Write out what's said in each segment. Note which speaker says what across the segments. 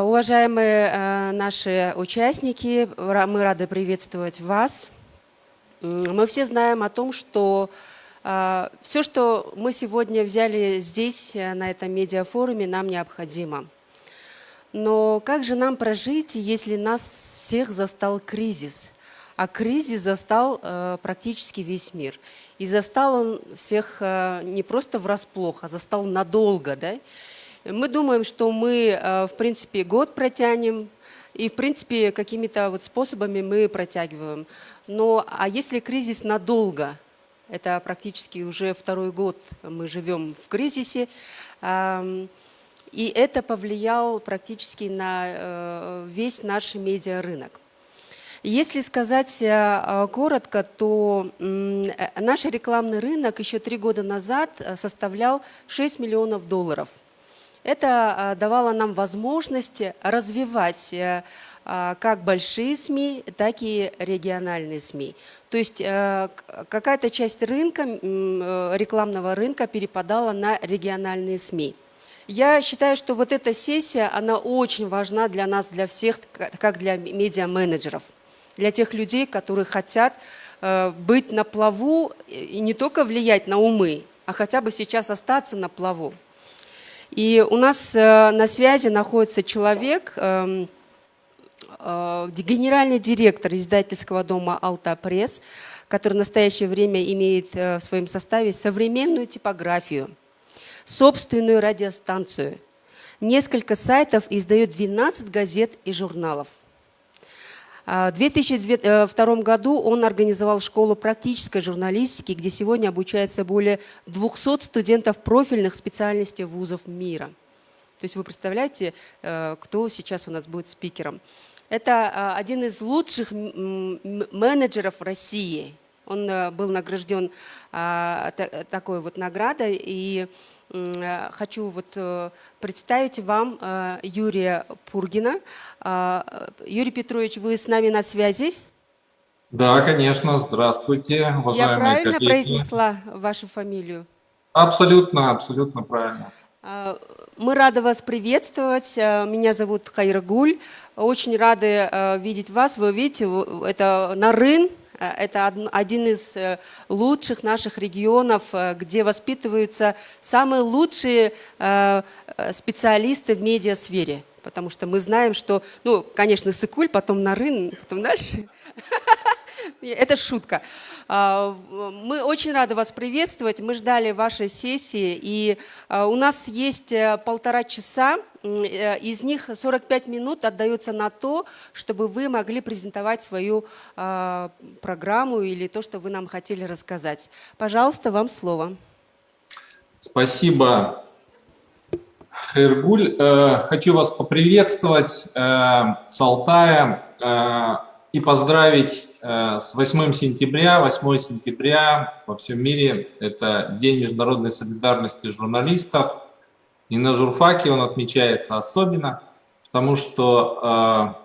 Speaker 1: Уважаемые наши участники, мы рады приветствовать вас. Мы все знаем о том, что все, что мы сегодня взяли здесь, на этом медиафоруме, нам необходимо. Но как же нам прожить, если нас всех застал кризис? А кризис застал практически весь мир. И застал он всех не просто врасплох, а застал надолго, да? Мы думаем, что мы, в принципе, год протянем, и, в принципе, какими-то вот способами мы протягиваем. Но а если кризис надолго, это практически уже второй год мы живем в кризисе, и это повлияло практически на весь наш медиарынок. Если сказать коротко, то наш рекламный рынок еще 3 года назад составлял $6 миллионов. Это давало нам возможность развивать как большие СМИ, так и региональные СМИ. То есть какая-то часть рынка, рекламного рынка перепадала на региональные СМИ. Я считаю, что вот эта сессия, она очень важна для нас, для всех, как для медиа-менеджеров, для тех людей, которые хотят быть на плаву и не только влиять на умы, а хотя бы сейчас остаться на плаву. И у нас на связи находится человек, генеральный директор издательского дома «Алта Пресс», который в настоящее время имеет в своем составе современную типографию, собственную радиостанцию, несколько сайтов и издает 12 газет и журналов. В 2002 году он организовал школу практической журналистики, где сегодня обучается более 200 студентов профильных специальностей вузов мира. То есть вы представляете, кто сейчас у нас будет спикером. Это один из лучших менеджеров России. Он был награжден такой вот наградой. И хочу вот представить вам Юрия Пургина. Юрий Петрович, вы с нами на связи?
Speaker 2: Да, конечно. Здравствуйте, уважаемые коллеги.
Speaker 1: Я правильно произнесла вашу фамилию?
Speaker 2: Абсолютно, абсолютно правильно.
Speaker 1: Мы рады вас приветствовать. Меня зовут Хайргуль. Очень рады видеть вас. Вы видите, это Нарын. Это один из лучших наших регионов, где воспитываются самые лучшие специалисты в медиасфере. Потому что мы знаем, что, ну, конечно, Сыкуль, потом Нарын, потом дальше. Это шутка. Мы очень рады вас приветствовать. Мы ждали вашей сессии. И у нас есть 1,5 часа. Из них 45 минут отдается на то, чтобы вы могли презентовать свою программу или то, что вы нам хотели рассказать. Пожалуйста, вам слово.
Speaker 2: Спасибо, Хайргуль. Хочу вас поприветствовать с Алтая и поздравить с 8 сентября. 8 сентября во всем мире – это День международной солидарности журналистов. И на журфаке он отмечается особенно, потому что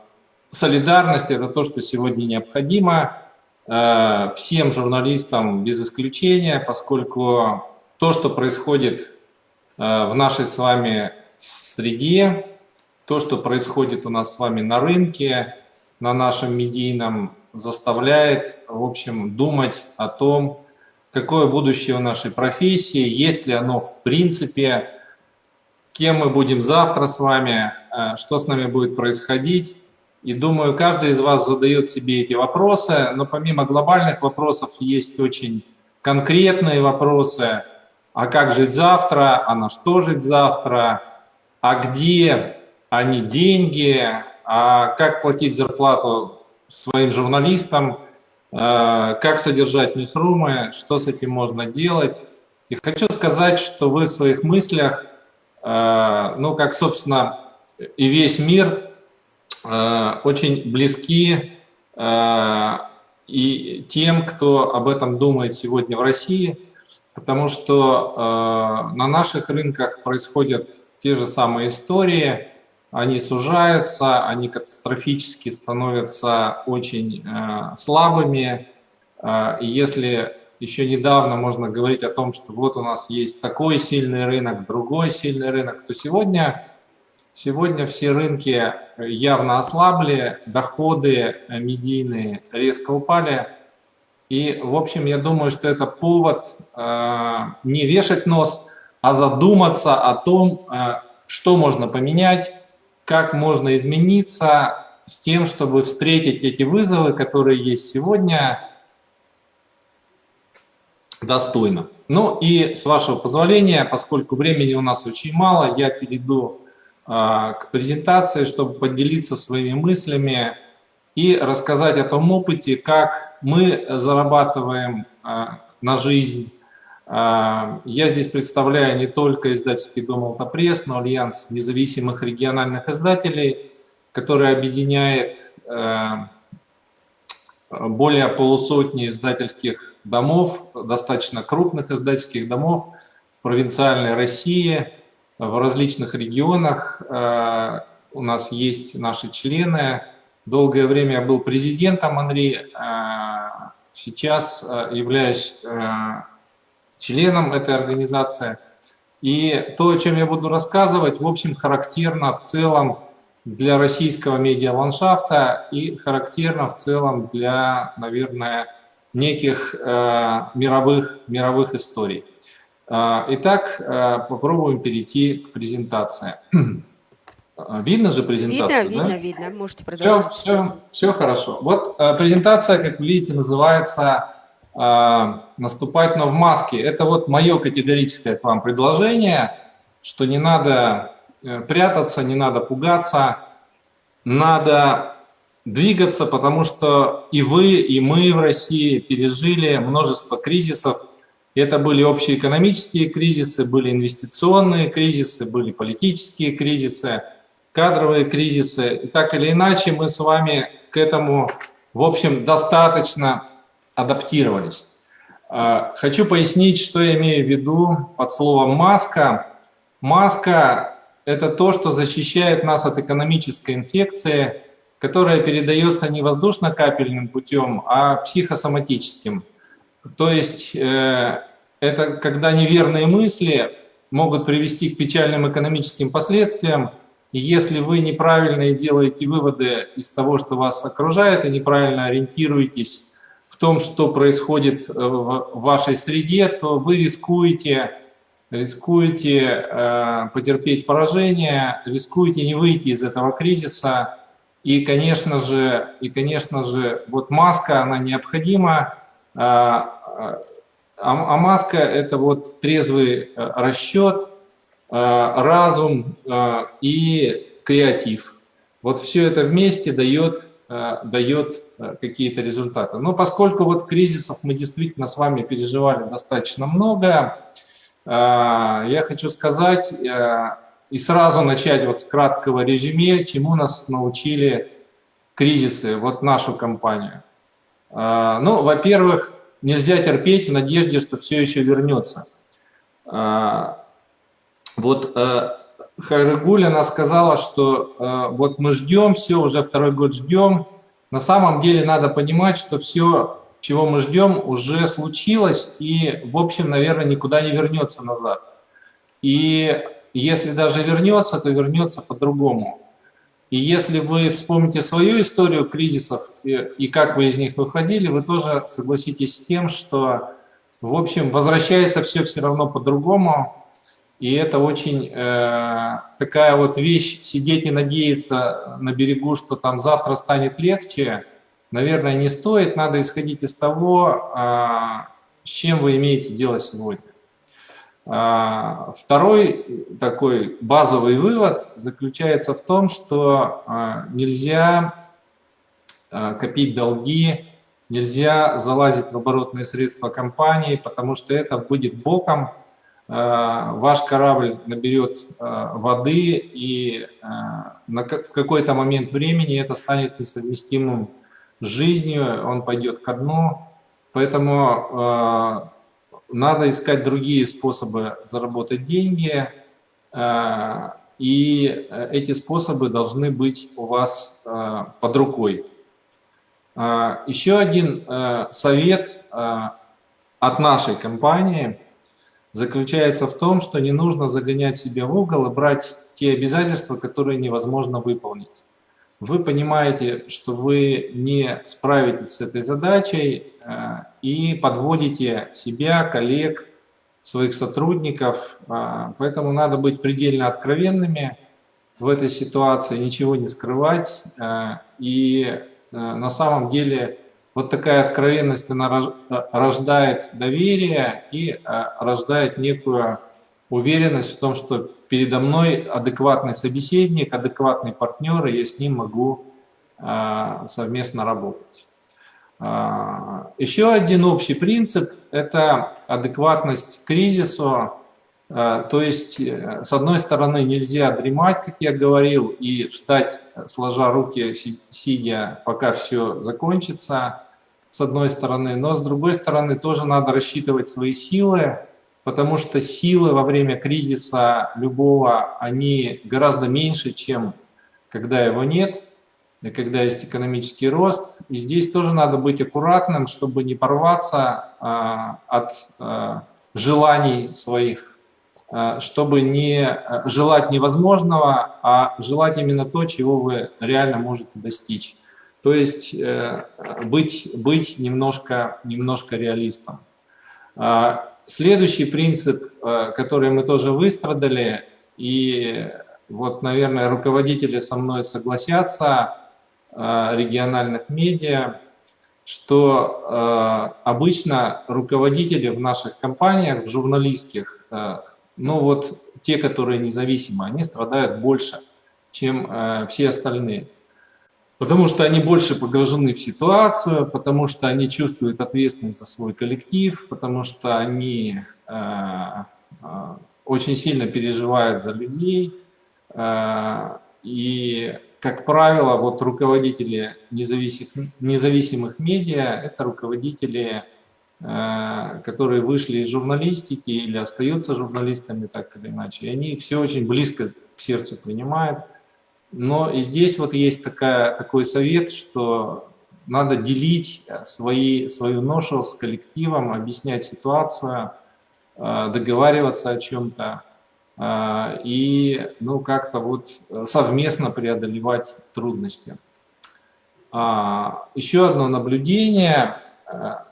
Speaker 2: солидарность – это то, что сегодня необходимо всем журналистам без исключения, поскольку то, что происходит в нашей с вами среде, то, что происходит у нас с вами на рынке, на нашем медийном, заставляет, в общем, думать о том, какое будущее у нашей профессии, есть ли оно в принципе, кем мы будем завтра с вами, что с нами будет происходить. И думаю, каждый из вас задает себе эти вопросы, но помимо глобальных вопросов есть очень конкретные вопросы. А как жить завтра? А на что жить завтра? А где они деньги? А как платить зарплату своим журналистам? Как содержать ньюсрумы? Что с этим можно делать? И хочу сказать, что вы в своих мыслях, ну, как, собственно, и весь мир, очень близки и тем, кто об этом думает сегодня в России, потому что на наших рынках происходят те же самые истории, они сужаются, они катастрофически становятся очень слабыми. И если еще недавно можно говорить о том, что вот у нас есть такой сильный рынок, другой сильный рынок, то сегодня все рынки явно ослабли, доходы медийные резко упали. И, в общем, я думаю, что это повод не вешать нос, а задуматься о том, что можно поменять, как можно измениться с тем, чтобы встретить эти вызовы, которые есть сегодня, достойно. Ну и, с вашего позволения, поскольку времени у нас очень мало, я перейду к презентации, чтобы поделиться своими мыслями и рассказать о том опыте, как мы зарабатываем на жизнь. Я здесь представляю не только издательский дом «Алтапресс», но Альянс независимых региональных издателей, который объединяет более полусотни издательских домов, достаточно крупных издательских домов в провинциальной России, в различных регионах. У нас есть наши члены. Долгое время я был президентом АНРИ, сейчас являюсь членом этой организации. И то, о чем я буду рассказывать, в общем, характерно в целом для российского медиаландшафта и характерно в целом для, наверное, неких мировых историй. Итак, попробуем перейти к презентации. Видно же презентацию, да?
Speaker 1: Видно. Можете продолжать.
Speaker 2: Все хорошо. Вот презентация, как вы видите, называется «Наступать, но в маске». Это вот мое категорическое к вам предложение, что не надо прятаться, не надо пугаться, надо двигаться, потому что и вы, и мы в России пережили множество кризисов. Это были общеэкономические кризисы, были инвестиционные кризисы, были политические кризисы, кадровые кризисы. И так или иначе мы с вами к этому, в общем, достаточно адаптировались. Хочу пояснить, что я имею в виду под словом «маска». Маска – это то, что защищает нас от экономической инфекции, которая передается не воздушно-капельным путем, а психосоматическим. То есть это когда неверные мысли могут привести к печальным экономическим последствиям. И если вы неправильно делаете выводы из того, что вас окружает, и неправильно ориентируетесь в том, что происходит в вашей среде, то вы рискуете потерпеть поражение, рискуете не выйти из этого кризиса. И, конечно же, вот маска, она необходима. А маска – это вот трезвый расчет, разум и креатив. Вот все это вместе дает какие-то результаты. Но поскольку вот кризисов мы действительно с вами переживали достаточно много, я хочу сказать и сразу начать вот с краткого резюме, чему нас научили кризисы, вот нашу компанию. Ну, во-первых, нельзя терпеть в надежде, что все еще вернется. Вот Хайрыгуль, она сказала, что вот мы ждем, все, уже второй год ждем. На самом деле надо понимать, что все, чего мы ждем, уже случилось и, в общем, наверное, никуда не вернется назад. И если даже вернется, то вернется по-другому. И если вы вспомните свою историю кризисов и как вы из них выходили, вы тоже согласитесь с тем, что, в общем, возвращается все равно по-другому. И это очень такая вот вещь, сидеть не надеяться на берегу, что там завтра станет легче, наверное, не стоит. Надо исходить из того, с чем вы имеете дело сегодня. Второй такой базовый вывод заключается в том, что нельзя копить долги, нельзя залазить в оборотные средства компании, потому что это будет боком. Ваш корабль наберет воды, и в какой-то момент времени это станет несовместимым с жизнью, он пойдет ко дну. Поэтому надо искать другие способы заработать деньги. и эти способы должны быть у вас под рукой. Еще один совет от нашей компании заключается в том, что не нужно загонять себя в угол и брать те обязательства, которые невозможно выполнить. Вы понимаете, что вы не справитесь с этой задачей и подводите себя, коллег, своих сотрудников, поэтому надо быть предельно откровенными в этой ситуации, ничего не скрывать. И на самом деле вот такая откровенность, она рождает доверие и рождает некую уверенность в том, что передо мной адекватный собеседник, адекватный партнер, и я с ним могу совместно работать. Еще один общий принцип – это адекватность к кризису. То есть, с одной стороны, нельзя дремать, как я говорил, и ждать, сложа руки, сидя, пока все закончится, с одной стороны. Но с другой стороны, тоже надо рассчитывать свои силы, потому что силы во время кризиса любого, они гораздо меньше, чем когда его нет, и когда есть экономический рост. И здесь тоже надо быть аккуратным, чтобы не порваться от желаний своих, чтобы не желать невозможного, а желать именно то, чего вы реально можете достичь. То есть быть немножко реалистом. Следующий принцип, который мы тоже выстрадали, и вот, наверное, руководители со мной согласятся, региональных медиа, что обычно руководители в наших компаниях, в журналистских, ну вот те, которые независимы, они страдают больше, чем все остальные. Потому что они больше погружены в ситуацию, потому что они чувствуют ответственность за свой коллектив, потому что они очень сильно переживают за людей. И, как правило, вот руководители независимых медиа – это руководители, которые вышли из журналистики или остаются журналистами так или иначе. И они все очень близко к сердцу принимают. Но и здесь вот есть такой совет, что надо делить свою ношу с коллективом, объяснять ситуацию, договариваться о чем-то и как-то вот совместно преодолевать трудности. Еще одно наблюдение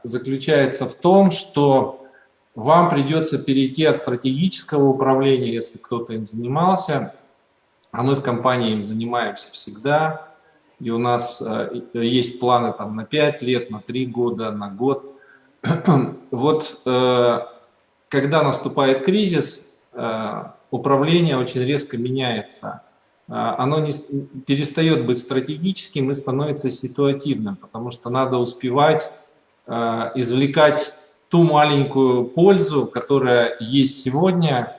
Speaker 2: заключается в том, что вам придется перейти от стратегического управления, если кто-то им занимался, а мы в компании им занимаемся всегда, и у нас есть планы там на 5 лет, на 3 года, на год. Вот когда наступает кризис, управление очень резко меняется. Оно перестает быть стратегическим и становится ситуативным, потому что надо успевать извлекать ту маленькую пользу, которая есть сегодня,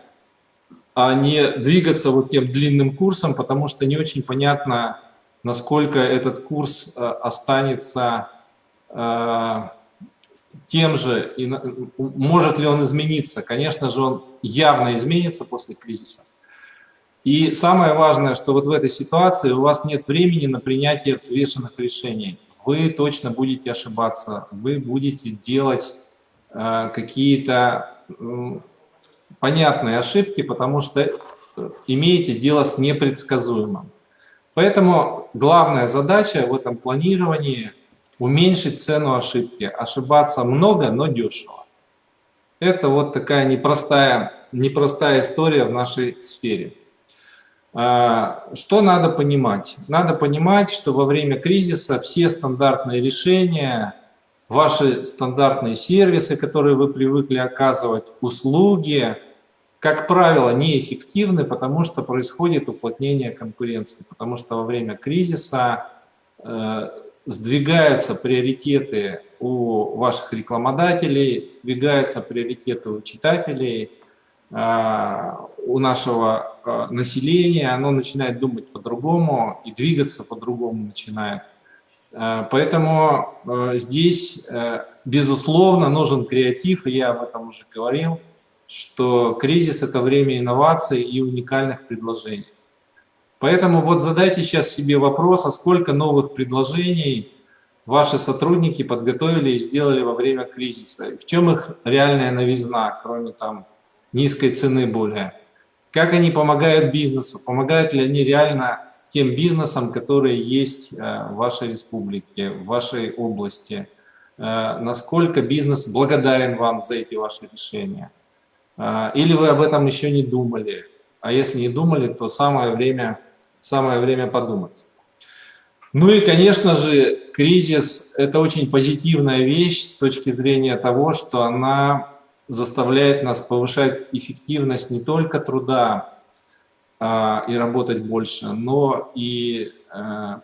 Speaker 2: а не двигаться вот тем длинным курсом, потому что не очень понятно, насколько этот курс останется тем же, и может ли он измениться. Конечно же, он явно изменится после кризиса. И самое важное, что вот в этой ситуации у вас нет времени на принятие взвешенных решений. Вы точно будете ошибаться, вы будете делать какие-то понятные ошибки, потому что имеете дело с непредсказуемым. Поэтому главная задача в этом планировании – уменьшить цену ошибки. Ошибаться много, но дешево. Это вот такая непростая история в нашей сфере. Что надо понимать? Надо понимать, что во время кризиса все стандартные решения, ваши стандартные сервисы, которые вы привыкли оказывать, услуги, как правило, неэффективны, потому что происходит уплотнение конкуренции, потому что во время кризиса сдвигаются приоритеты у ваших рекламодателей, сдвигаются приоритеты у читателей, у нашего населения, оно начинает думать по-другому и двигаться по-другому начинает. Поэтому здесь, безусловно, нужен креатив, и я об этом уже говорил, что кризис – это время инноваций и уникальных предложений. Поэтому вот задайте сейчас себе вопрос, а сколько новых предложений ваши сотрудники подготовили и сделали во время кризиса? В чем их реальная новизна, кроме там низкой цены более? Как они помогают бизнесу? Помогают ли они реально тем бизнесам, которые есть в вашей республике, в вашей области? Насколько бизнес благодарен вам за эти ваши решения? Или вы об этом еще не думали? А если не думали, то самое время подумать. Ну и, конечно же, кризис – это очень позитивная вещь с точки зрения того, что она заставляет нас повышать эффективность не только труда и работать больше, но и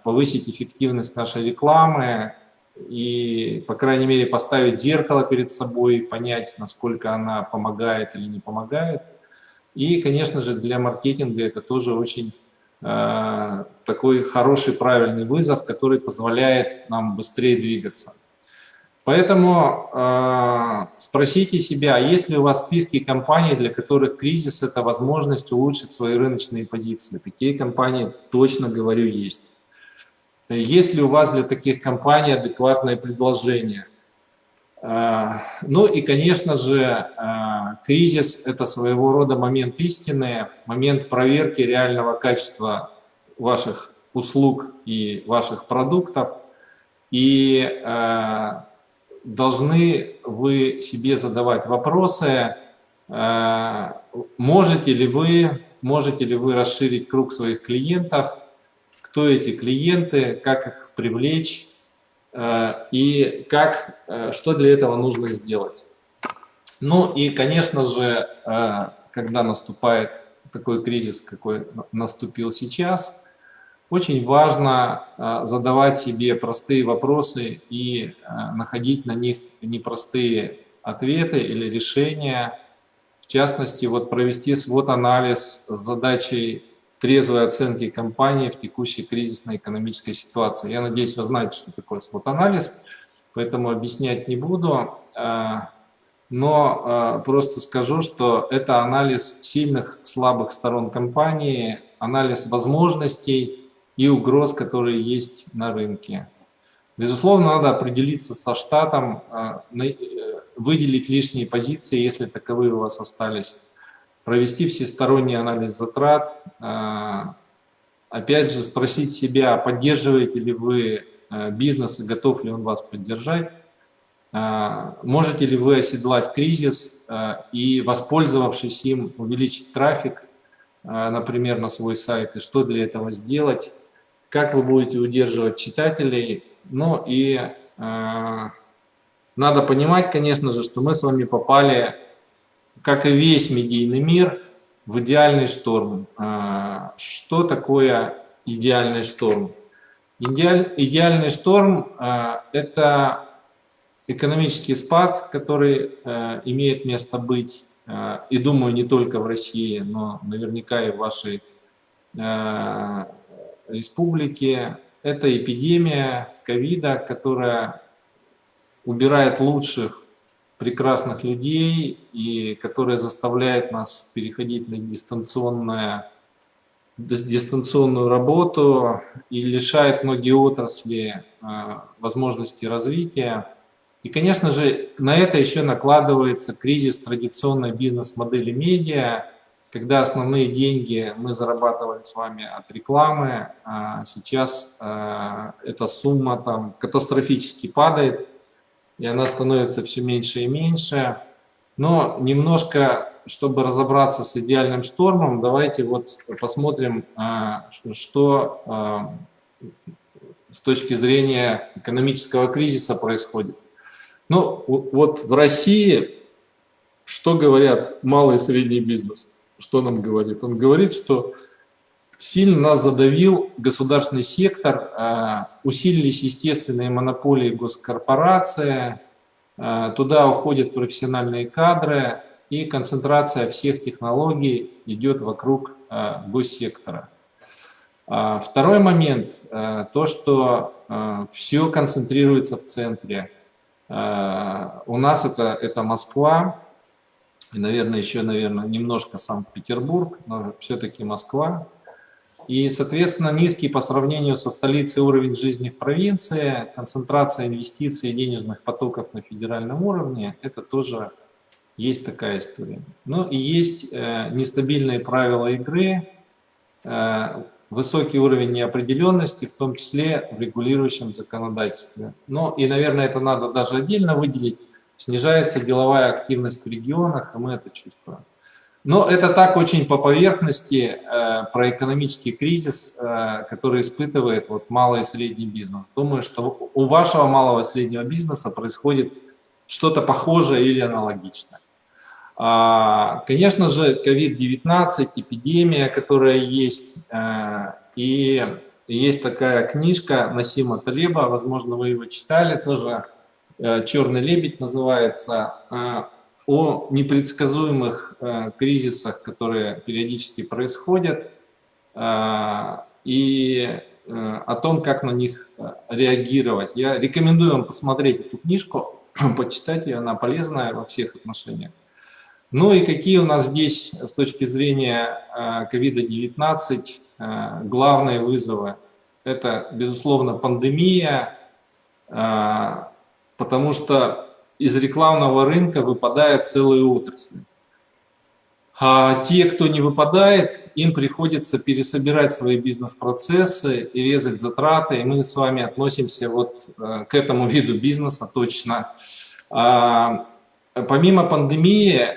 Speaker 2: повысить эффективность нашей рекламы и, по крайней мере, поставить зеркало перед собой, понять, насколько она помогает или не помогает. И, конечно же, для маркетинга это тоже очень такой хороший, правильный вызов, который позволяет нам быстрее двигаться. Поэтому спросите себя, есть ли у вас списки компаний, для которых кризис – это возможность улучшить свои рыночные позиции. Такие компании, точно говорю, есть. Есть ли у вас для таких компаний адекватное предложение? Ну и, конечно же, кризис – это своего рода момент истины, момент проверки реального качества ваших услуг и ваших продуктов. И должны вы себе задавать вопросы, можете ли вы расширить круг своих клиентов, кто эти клиенты, как их привлечь и что для этого нужно сделать. Ну и, конечно же, когда наступает такой кризис, какой наступил сейчас, очень важно задавать себе простые вопросы и находить на них непростые ответы или решения. В частности, вот провести свод-анализ с задачей трезвой оценки компании в текущей кризисной экономической ситуации. Я надеюсь, вы знаете, что такое свод-анализ, поэтому объяснять не буду, но просто скажу, что это анализ сильных, слабых сторон компании, анализ возможностей и угроз, которые есть на рынке. Безусловно, надо определиться со штатом, выделить лишние позиции, если таковые у вас остались, провести всесторонний анализ затрат, опять же спросить себя, поддерживаете ли вы бизнес и готов ли он вас поддержать, можете ли вы оседлать кризис и, воспользовавшись им, увеличить трафик, например, на свой сайт, и что для этого сделать, как вы будете удерживать читателей. Ну и надо понимать, конечно же, что мы с вами попали, как и весь медийный мир, в идеальный шторм. Что такое идеальный шторм? Идеальный шторм – это экономический спад, который имеет место быть, и думаю, не только в России, но наверняка и в вашей республике. Это эпидемия ковида, которая убирает лучших, прекрасных людей и которая заставляет нас переходить на дистанционную работу и лишает многие отрасли возможности развития. И, конечно же, на это еще накладывается кризис традиционной бизнес-модели медиа, когда основные деньги мы зарабатывали с вами от рекламы, а сейчас эта сумма там катастрофически падает, и она становится все меньше и меньше. Но немножко, чтобы разобраться с идеальным штормом, давайте вот посмотрим, что с точки зрения экономического кризиса происходит. Ну, вот в России, что говорят малый и средний бизнес? Что нам говорит? Он говорит, что сильно нас задавил государственный сектор, усилились естественные монополии госкорпорации, туда уходят профессиональные кадры, и концентрация всех технологий идет вокруг госсектора. Второй момент, то, что все концентрируется в центре. У нас это Москва, и, наверное, еще немножко Санкт-Петербург, но все-таки Москва. И, соответственно, низкий по сравнению со столицей уровень жизни в провинции, концентрация инвестиций и денежных потоков на федеральном уровне, это тоже есть такая история. Ну и есть нестабильные правила игры, высокий уровень неопределенности, в том числе в регулирующем законодательстве. Ну и, наверное, это надо даже отдельно выделить. Снижается деловая активность в регионах, и мы это чувствуем. Но это так очень по поверхности про экономический кризис, который испытывает вот малый и средний бизнес. Думаю, что у вашего малого и среднего бизнеса происходит что-то похожее или аналогичное. Конечно же, COVID-19, эпидемия, которая есть, и есть такая книжка Насима Талеба, возможно, вы его читали тоже, «Черный лебедь» называется, о непредсказуемых кризисах, которые периодически происходят, и о том, как на них реагировать. Я рекомендую вам посмотреть эту книжку, почитать ее, она полезная во всех отношениях. Ну и какие у нас здесь с точки зрения COVID-19 главные вызовы? Это, безусловно, пандемия, потому что из рекламного рынка выпадают целые отрасли. А те, кто не выпадает, им приходится пересобирать свои бизнес-процессы и резать затраты. И мы с вами относимся вот к этому виду бизнеса точно. Помимо пандемии,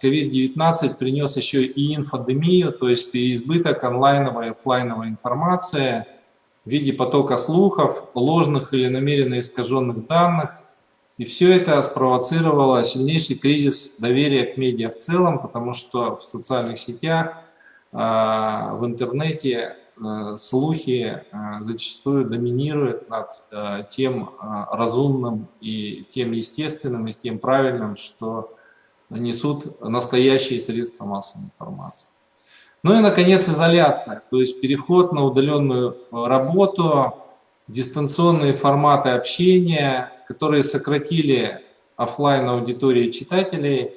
Speaker 2: COVID-19 принес еще и инфодемию, то есть переизбыток онлайновой и офлайновой информации в виде потока слухов, ложных или намеренно искаженных данных. И все это спровоцировало сильнейший кризис доверия к медиа в целом, потому что в социальных сетях, в интернете слухи зачастую доминируют над тем разумным и тем естественным, и тем правильным, что несут настоящие средства массовой информации. Ну и, наконец, изоляция, то есть переход на удаленную работу, дистанционные форматы общения, которые сократили офлайн аудитории читателей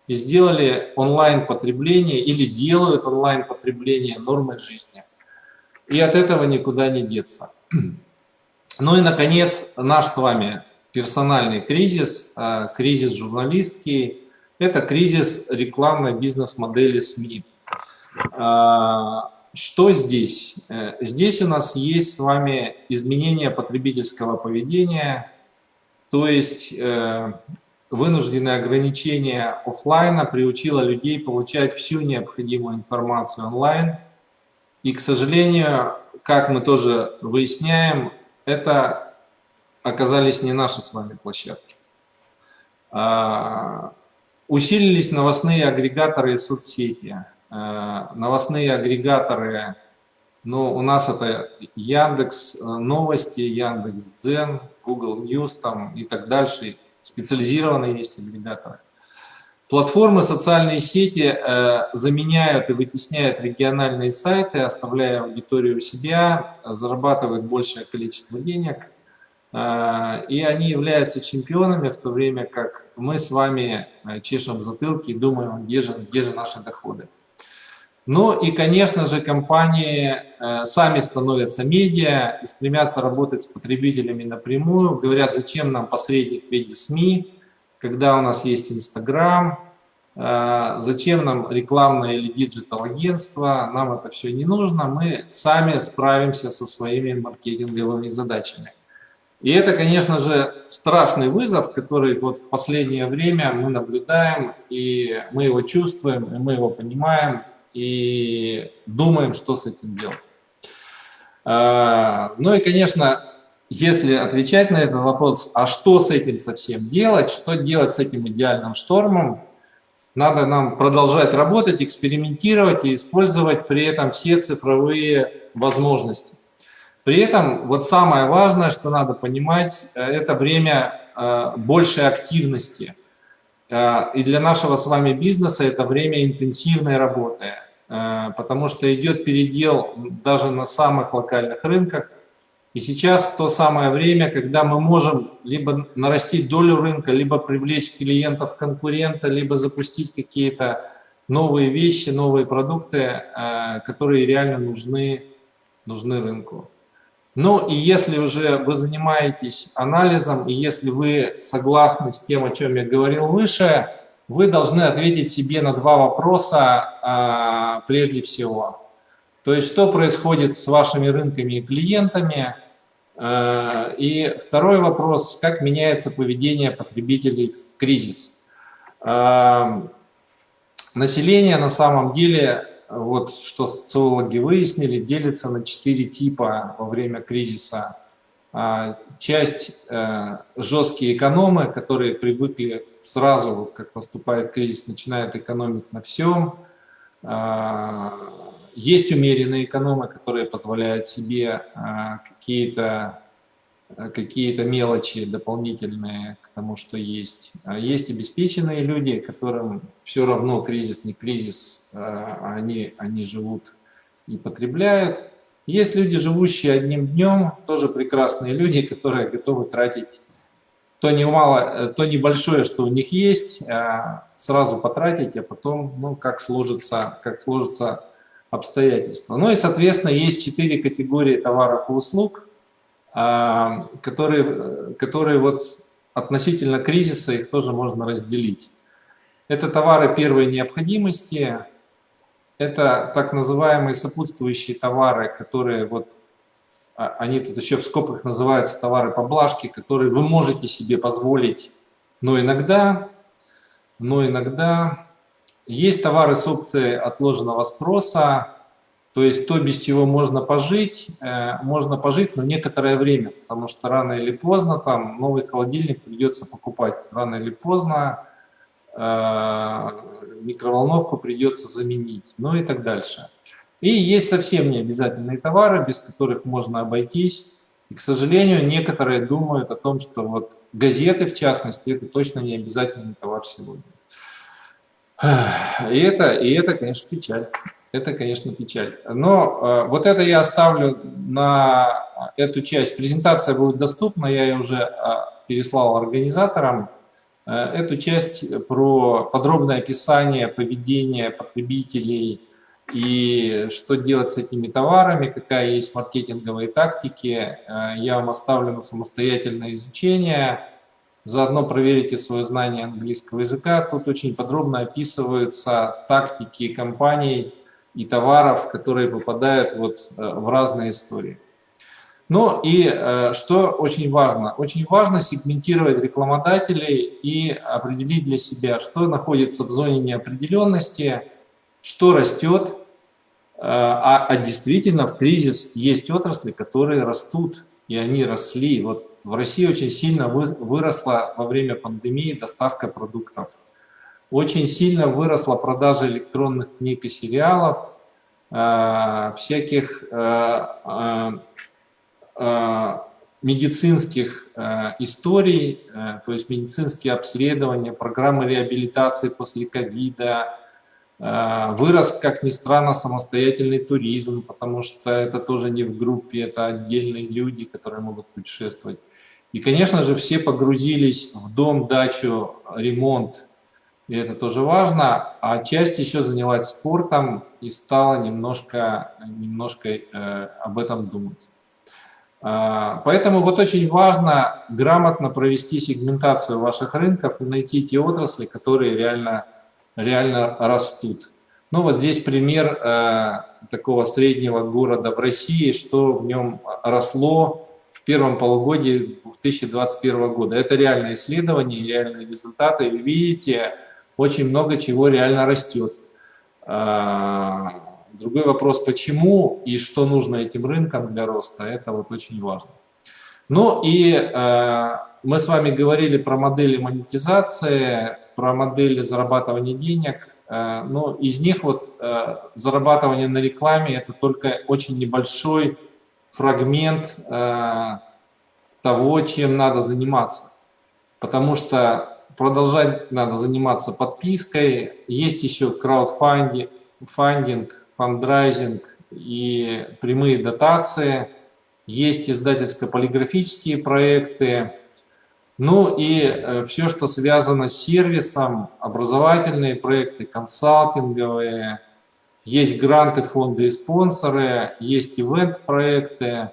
Speaker 2: и сделали онлайн-потребление или делают онлайн-потребление нормой жизни. И от этого никуда не деться. Ну и, наконец, наш с вами персональный кризис, кризис журналистский, это кризис рекламной бизнес-модели СМИ. Что здесь? Здесь у нас есть с вами изменение потребительского поведения, то есть вынужденное ограничение офлайна приучило людей получать всю необходимую информацию онлайн. И, к сожалению, как мы тоже выясняем, это оказались не наши с вами площадки. Усилились новостные агрегаторы и соцсети. Новостные агрегаторы, ну, у нас это Яндекс Новости, Яндекс.Дзен, Google News там, и так дальше. Специализированные есть агрегаторы. Платформы, социальные сети заменяют и вытесняют региональные сайты, оставляя аудиторию у себя, зарабатывают большее количество денег. И они являются чемпионами, в то время как мы с вами чешем в затылке и думаем, где же наши доходы. Ну и, конечно же, компании сами становятся медиа и стремятся работать с потребителями напрямую. Говорят, зачем нам посредник в виде СМИ, когда у нас есть Инстаграм, зачем нам рекламное или диджитал-агентство, нам это все не нужно, мы сами справимся со своими маркетинговыми задачами. И это, конечно же, страшный вызов, который вот в последнее время мы наблюдаем, и мы его чувствуем, и мы его понимаем, и думаем, что с этим делать. Ну и, конечно, если отвечать на этот вопрос, а что с этим совсем делать, что делать с этим идеальным штормом, надо нам продолжать работать, экспериментировать и использовать при этом все цифровые возможности. При этом вот самое важное, что надо понимать, это время большей активности. И для нашего с вами бизнеса это время интенсивной работы, потому что идет передел даже на самых локальных рынках. И сейчас то самое время, когда мы можем либо нарастить долю рынка, либо привлечь клиентов конкурента, либо запустить какие-то новые вещи, новые продукты, которые реально нужны рынку. Ну и если уже вы занимаетесь анализом, и если вы согласны с тем, о чем я говорил выше, вы должны ответить себе на два вопроса прежде всего. То есть, что происходит с вашими рынками и клиентами? И второй вопрос, как меняется поведение потребителей в кризис? Население на самом деле, вот что социологи выяснили, делится на 4 типа во время кризиса. Часть жесткие экономы, которые привыкли сразу, как наступает кризис, начинают экономить на всем. Есть умеренные экономы, которые позволяют себе какие-то мелочи дополнительные к тому, что есть. Есть обеспеченные люди, которым все равно кризис, не кризис, они живут и потребляют. Есть люди, живущие одним днем, тоже прекрасные люди, которые готовы тратить то небольшое, что у них есть, сразу потратить, а потом, ну, как сложится обстоятельства. Ну и, соответственно, есть 4 категории товаров и услуг, которые вот относительно кризиса их тоже можно разделить. Это товары первой необходимости, это так называемые сопутствующие товары, которые вот, они тут еще в скобках называются товары поблажки, которые вы можете себе позволить, но иногда есть товары с опцией отложенного спроса, то есть то, без чего можно пожить, но некоторое время, потому что рано или поздно там новый холодильник придется покупать, рано или поздно микроволновку придется заменить, ну и так дальше. И есть совсем необязательные товары, без которых можно обойтись. И, к сожалению, некоторые думают о том, что вот газеты, в частности, это точно не обязательный товар сегодня. И это, конечно, печаль. Это, конечно, печаль. Но вот это я оставлю на эту часть. Презентация будет доступна, я ее уже переслал организаторам. Эту часть про подробное описание поведения потребителей и что делать с этими товарами, какая есть маркетинговые тактики, я вам оставлю на самостоятельное изучение. Заодно проверите свое знание английского языка. Тут очень подробно описываются тактики компаний и товаров, которые попадают вот в разные истории. Ну и что очень важно? Очень важно сегментировать рекламодателей и определить для себя, что находится в зоне неопределенности, что растет, а действительно в кризис есть отрасли, которые растут, и они росли. Вот в России очень сильно выросла во время пандемии доставка продуктов. Очень сильно выросла продажа электронных книг и сериалов, всяких медицинских историй, то есть медицинские обследования, программы реабилитации после ковида. Вырос, как ни странно, самостоятельный туризм, потому что это тоже не в группе, это отдельные люди, которые могут путешествовать. И, конечно же, все погрузились в дом, дачу, ремонт, и это тоже важно, а часть еще занялась спортом и стала немножко об этом думать. Поэтому вот очень важно грамотно провести сегментацию ваших рынков и найти те отрасли, которые реально растут. Ну вот здесь пример такого среднего города в России, что в нем росло в первом полугодии 2021 года. Это реальное исследование, реальные результаты. И вы видите, очень много чего реально растет. Другой вопрос, почему и что нужно этим рынкам для роста, это вот очень важно. Ну и мы с вами говорили про модели монетизации, про модели зарабатывания денег. Но из них вот зарабатывание на рекламе – это только очень небольшой фрагмент того, чем надо заниматься. Потому что продолжать надо заниматься подпиской. Есть еще краудфандинг, фандрайзинг и прямые дотации. Есть издательско-полиграфические проекты. Ну и все, что связано с сервисом, образовательные проекты, консалтинговые, есть гранты, фонды и спонсоры, есть ивент-проекты,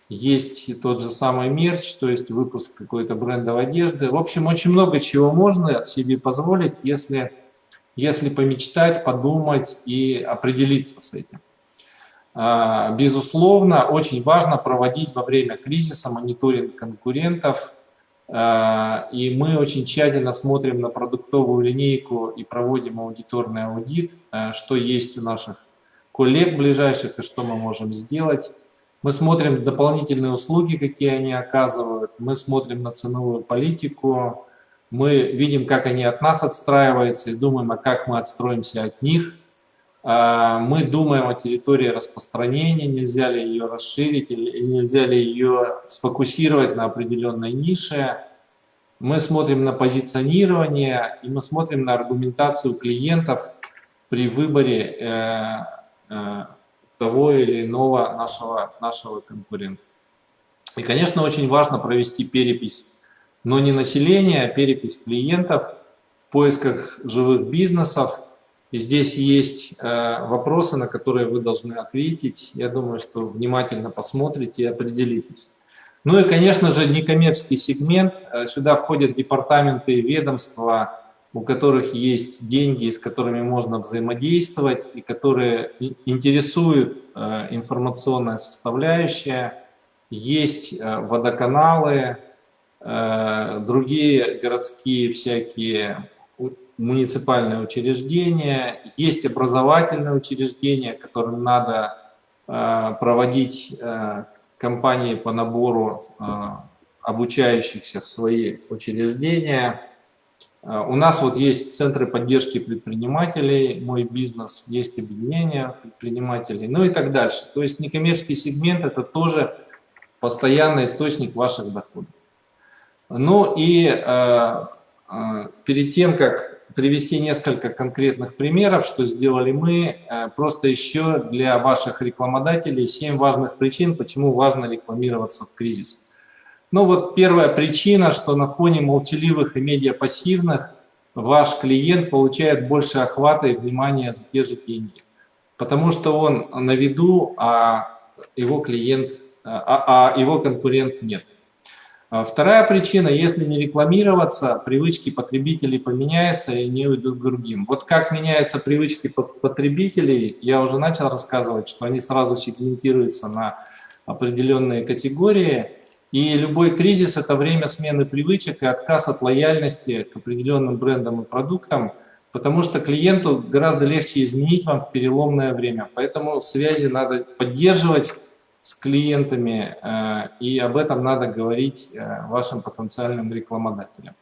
Speaker 2: есть и тот же самый мерч, то есть выпуск какой-то брендовой одежды. В общем, очень много чего можно себе позволить, если помечтать, подумать и определиться с этим. Безусловно, очень важно проводить во время кризиса мониторинг конкурентов, и мы очень тщательно смотрим на продуктовую линейку и проводим аудиторный аудит, что есть у наших коллег ближайших и что мы можем сделать. Мы смотрим дополнительные услуги, какие они оказывают, мы смотрим на ценовую политику, мы видим, как они от нас отстраиваются и думаем, а как мы отстроимся от них. Мы думаем о территории распространения, нельзя ли ее расширить или нельзя ли ее сфокусировать на определенной нише. Мы смотрим на позиционирование и мы смотрим на аргументацию клиентов при выборе того или иного нашего конкурента. И, конечно, очень важно провести перепись, но не населения, а перепись клиентов в поисках живых бизнесов. И здесь есть вопросы, на которые вы должны ответить. Я думаю, что внимательно посмотрите и определитесь. Ну и, конечно же, некоммерческий сегмент. Сюда входят департаменты и ведомства, у которых есть деньги, с которыми можно взаимодействовать и которые интересуют информационная составляющая. Есть водоканалы, другие городские всякие муниципальные учреждения, есть образовательные учреждения, которым надо проводить кампании по набору обучающихся в свои учреждения. У нас вот есть центры поддержки предпринимателей, мой бизнес, есть объединения предпринимателей, ну и так дальше. То есть некоммерческий сегмент – это тоже постоянный источник ваших доходов. Ну и перед тем, как привести несколько конкретных примеров, что сделали мы, просто еще для ваших рекламодателей 7 важных причин, почему важно рекламироваться в кризис. Ну вот первая причина, что на фоне молчаливых и медиапассивных ваш клиент получает больше охвата и внимания за те же деньги. Потому что он на виду, а его конкурент нет. Вторая причина, если не рекламироваться, привычки потребителей поменяются и они уйдут к другим. Вот как меняются привычки потребителей, я уже начал рассказывать, что они сразу сегментируются на определенные категории. И любой кризис – это время смены привычек и отказ от лояльности к определенным брендам и продуктам, потому что клиенту гораздо легче изменить вам в переломное время. Поэтому связи надо поддерживать с клиентами, и об этом надо говорить вашим потенциальным рекламодателям.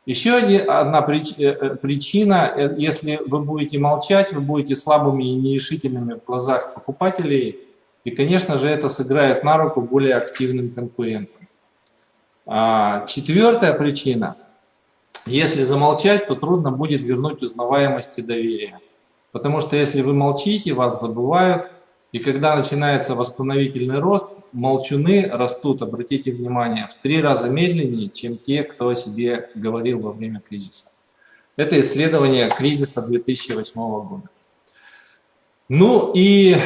Speaker 2: Еще одна причина, если вы будете молчать, вы будете слабыми и нерешительными в глазах покупателей, и, конечно же, это сыграет на руку более активным конкурентам. Четвертая причина. Если замолчать, то трудно будет вернуть узнаваемость и доверие. Потому что если вы молчите, вас забывают, и когда начинается восстановительный рост, молчуны растут, обратите внимание, в 3 раза медленнее, чем те, кто о себе говорил во время кризиса. Это исследование кризиса 2008 года. Ну и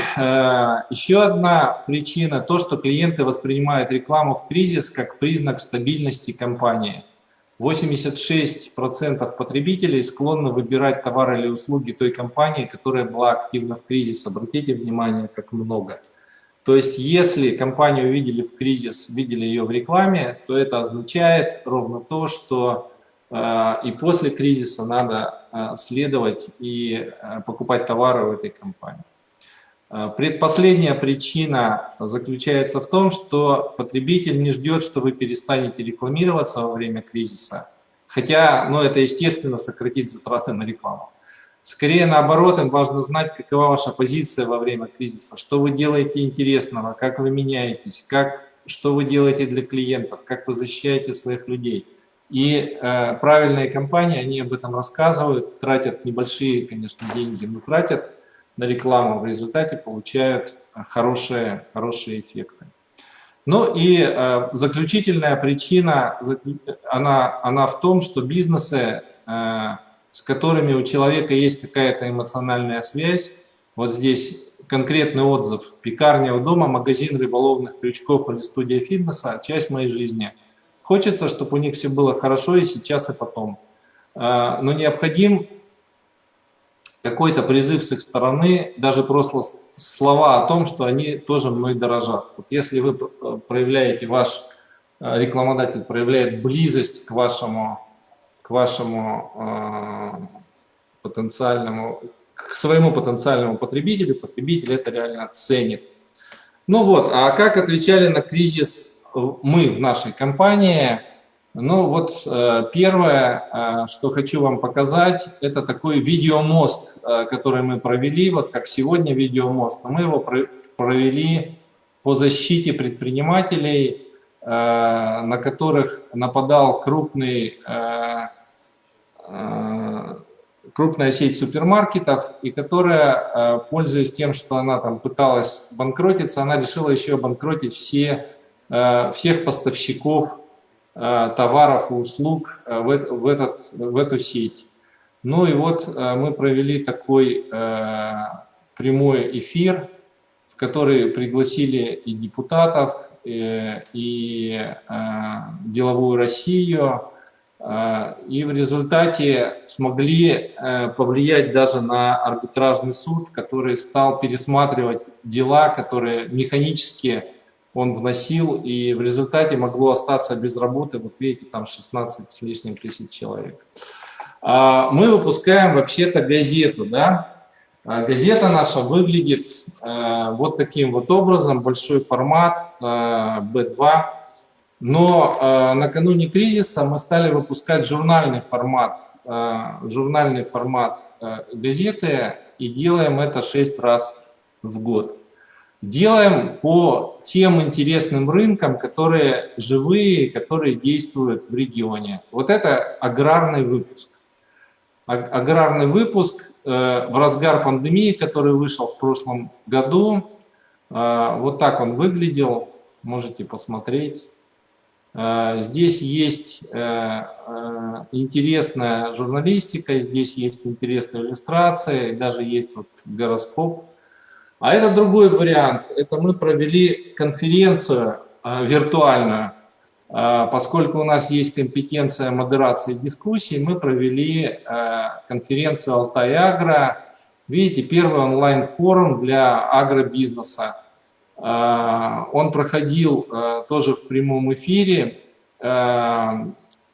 Speaker 2: еще одна причина, то, что клиенты воспринимают рекламу в кризис как признак стабильности компании. 86% потребителей склонны выбирать товары или услуги той компании, которая была активна в кризис. Обратите внимание, как много. То есть, если компанию видели в кризис, видели ее в рекламе, то это означает ровно то, что и после кризиса надо следовать и покупать товары в этой компании. Предпоследняя причина заключается в том, что потребитель не ждет, что вы перестанете рекламироваться во время кризиса, хотя, это естественно сократит затраты на рекламу. Скорее наоборот, им важно знать, какова ваша позиция во время кризиса, что вы делаете интересного, как вы меняетесь, что вы делаете для клиентов, как вы защищаете своих людей. И правильные компании, они об этом рассказывают, тратят небольшие, конечно, деньги, но тратят на рекламу, в результате получают хорошие эффекты. Ну и заключительная причина, она в том, что бизнесы, с которыми у человека есть какая-то эмоциональная связь, вот здесь конкретный отзыв: пекарня у дома, магазин рыболовных крючков или студия фитнеса – часть моей жизни. Хочется, чтобы у них все было хорошо и сейчас, и потом. Но необходим какой-то призыв с их стороны, даже просто слова о том, что они тоже мной дорожат. Вот если вы проявляете, ваш рекламодатель проявляет близость к своему потенциальному потребителю, потребитель это реально ценит. Ну вот, а как отвечали на кризис мы в нашей компании? Ну вот первое, что хочу вам показать, это такой видеомост, который мы провели, вот как сегодня видеомост. Мы его провели по защите предпринимателей, на которых нападал крупная сеть супермаркетов, и которая, пользуясь тем, что она там пыталась банкротиться, она решила еще обанкротить всех поставщиков товаров и услуг в эту сеть. Ну и вот мы провели такой прямой эфир, в который пригласили и депутатов, и деловую Россию, и в результате смогли повлиять даже на арбитражный суд, который стал пересматривать дела, которые механически он вносил, и в результате могло остаться без работы, вот видите, там 16 с лишним тысяч человек. Мы выпускаем вообще-то газету, да? Газета наша выглядит вот таким вот образом, большой формат, B2, но накануне кризиса мы стали выпускать журнальный формат газеты, и делаем это 6 раз в год. Делаем по тем интересным рынкам, которые живые, которые действуют в регионе. Вот это аграрный выпуск. Аграрный выпуск в разгар пандемии, который вышел в прошлом году. Вот так он выглядел, можете посмотреть. Здесь есть интересная журналистика, здесь есть интересные иллюстрации, даже есть вот гороскоп. А это другой вариант. Это мы провели конференцию виртуальную. Поскольку у нас есть компетенция модерации дискуссий, мы провели конференцию «Алтай Агро». Видите, первый онлайн-форум для агробизнеса. Он проходил тоже в прямом эфире. Я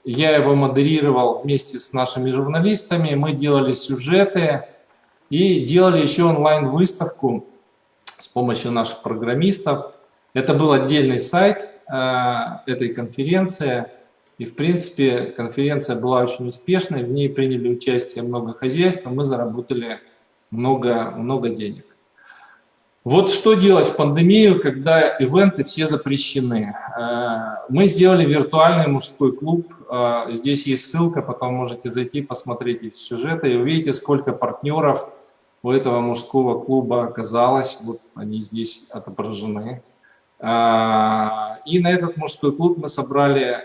Speaker 2: его модерировал вместе с нашими журналистами. Мы делали сюжеты и делали еще онлайн-выставку с помощью наших программистов. Это был отдельный сайт этой конференции. И, в принципе, конференция была очень успешной. В ней приняли участие много хозяйств, мы заработали много денег. Вот что делать в пандемию, когда ивенты все запрещены? Мы сделали виртуальный мужской клуб. Здесь есть ссылка, потом можете зайти, посмотреть эти сюжеты, и увидите, сколько партнеров у этого мужского клуба оказалось. Вот они здесь отображены. И на этот мужской клуб мы собрали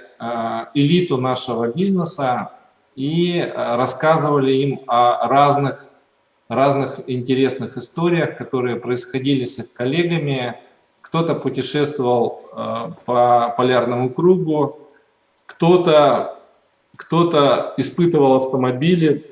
Speaker 2: элиту нашего бизнеса и рассказывали им о разных интересных историях, которые происходили с их коллегами. Кто-то путешествовал по полярному кругу, кто-то испытывал автомобили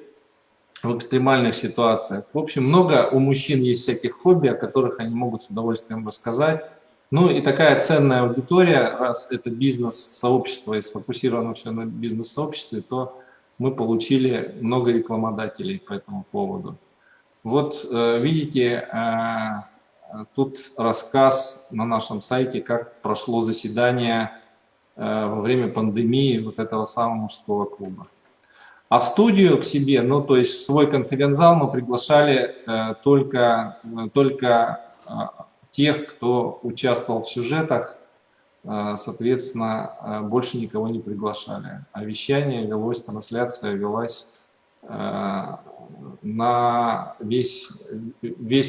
Speaker 2: в экстремальных ситуациях. В общем, много у мужчин есть всяких хобби, о которых они могут с удовольствием рассказать. Ну и такая ценная аудитория, раз это бизнес-сообщество и сфокусировано все на бизнес-сообществе, то мы получили много рекламодателей по этому поводу. Вот видите, тут рассказ на нашем сайте, как прошло заседание во время пандемии вот этого самого мужского клуба. А в студию к себе, ну то есть в свой конференц-зал мы приглашали только тех, кто участвовал в сюжетах, соответственно, больше никого не приглашали. А вещание велось, трансляция велась на весь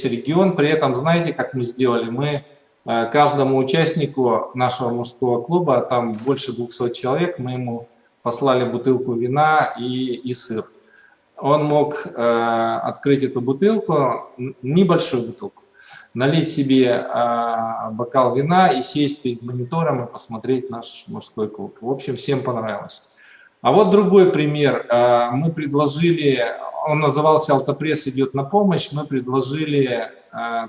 Speaker 2: регион. При этом, знаете, как мы сделали? Мы каждому участнику нашего мужского клуба, там больше 200 человек, мы ему послали бутылку вина и сыр. Он мог открыть эту бутылку, небольшую бутылку, налить себе бокал вина и сесть перед монитором и посмотреть наш мужской клуб. В общем, всем понравилось. А вот другой пример. Мы предложили, он назывался «Алтапресс идет на помощь», мы предложили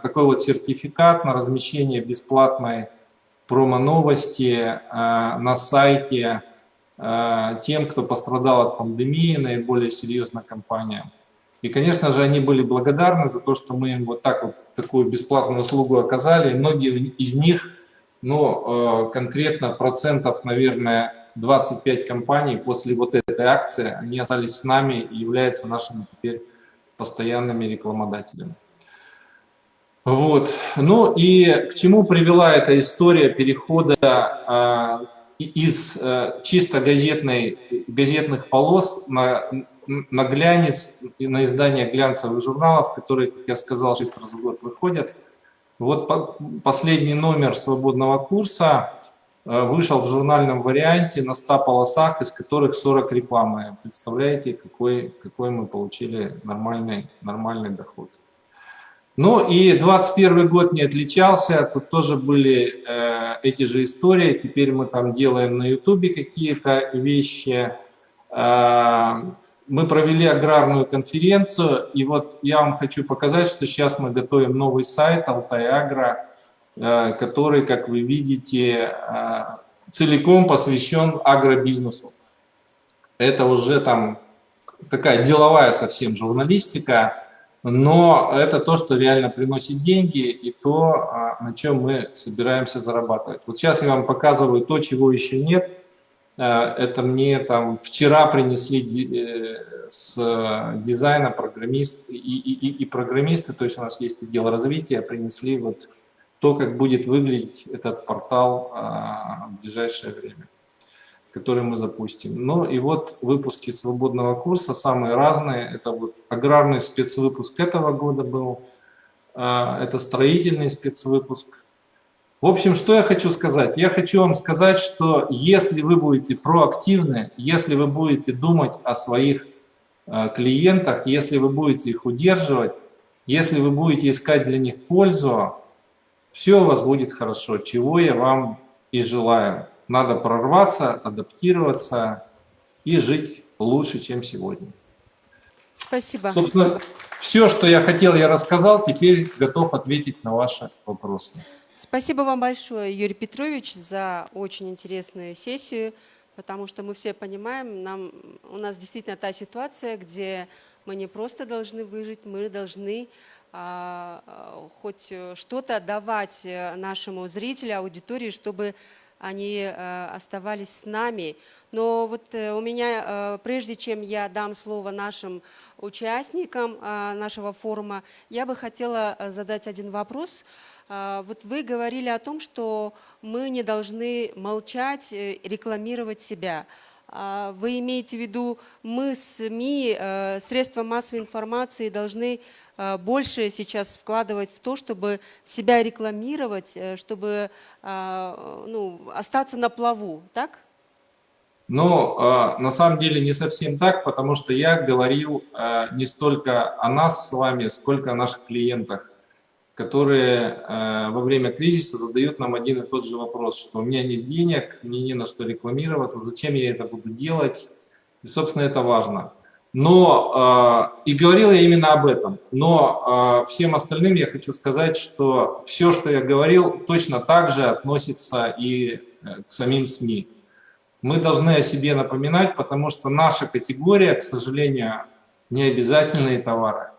Speaker 2: такой вот сертификат на размещение бесплатной промо-новости на сайте тем, кто пострадал от пандемии, наиболее серьезно компаниям. И, конечно же, они были благодарны за то, что мы им вот так вот такую бесплатную услугу оказали. И многие из них, ну, конкретно процентов, наверное, 25 компаний после вот этой акции, они остались с нами и являются нашими теперь постоянными рекламодателями. Вот. Ну и к чему привела эта история перехода из чисто газетных полос на глянец и на издание глянцевых журналов, которые, как я сказал, 6 раз в год выходят. Вот последний номер «Свободного курса» вышел в журнальном варианте на 100 полосах, из которых 40 рекламы. Представляете, какой мы получили нормальный доход. Ну и 21 год не отличался, тут тоже были эти же истории. Теперь мы там делаем на Ютубе какие-то вещи. Мы провели аграрную конференцию, и вот я вам хочу показать, что сейчас мы готовим новый сайт Алтай-Агро, который, как вы видите, целиком посвящен агробизнесу. Это уже там такая деловая совсем журналистика, но это то, что реально приносит деньги, и то, на чем мы собираемся зарабатывать. Вот сейчас я вам показываю то, чего еще нет. Это мне там вчера принесли с дизайна программисты и программисты, то есть у нас есть отдел развития, принесли вот то, как будет выглядеть этот портал в ближайшее время, который мы запустим. Ну и вот выпуски свободного курса, самые разные. Это вот аграрный спецвыпуск этого года был, это строительный спецвыпуск. В общем, что я хочу сказать? Я хочу вам сказать, что если вы будете проактивны, если вы будете думать о своих клиентах, если вы будете их удерживать, если вы будете искать для них пользу, все у вас будет хорошо, чего я вам и желаю. Надо прорваться, адаптироваться и жить лучше, чем сегодня.
Speaker 1: Спасибо.
Speaker 2: Собственно, все, что я хотел, я рассказал. Теперь готов ответить на ваши вопросы.
Speaker 1: Спасибо вам большое, Юрий Петрович, за очень интересную сессию, потому что мы все понимаем, у нас действительно та ситуация, где мы не просто должны выжить, мы должны хоть что-то давать нашему зрителю, аудитории, чтобы они оставались с нами. Но вот у меня, прежде чем я дам слово нашим участникам нашего форума, я бы хотела задать один вопрос. Вот вы говорили о том, что мы не должны молчать, рекламировать себя. Вы имеете в виду, мы, СМИ, средства массовой информации должны больше сейчас вкладывать в то, чтобы себя рекламировать, чтобы остаться на плаву, так?
Speaker 2: Ну, на самом деле не совсем так, потому что я говорил не столько о нас с вами, сколько о наших клиентах, которые во время кризиса задают нам один и тот же вопрос, что у меня нет денег, мне не на что рекламироваться, зачем я это буду делать, и, собственно, это важно. Но, и говорил я именно об этом, но всем остальным я хочу сказать, что все, что я говорил, точно так же относится и к самим СМИ. Мы должны о себе напоминать, потому что наша категория, к сожалению, не обязательные товары.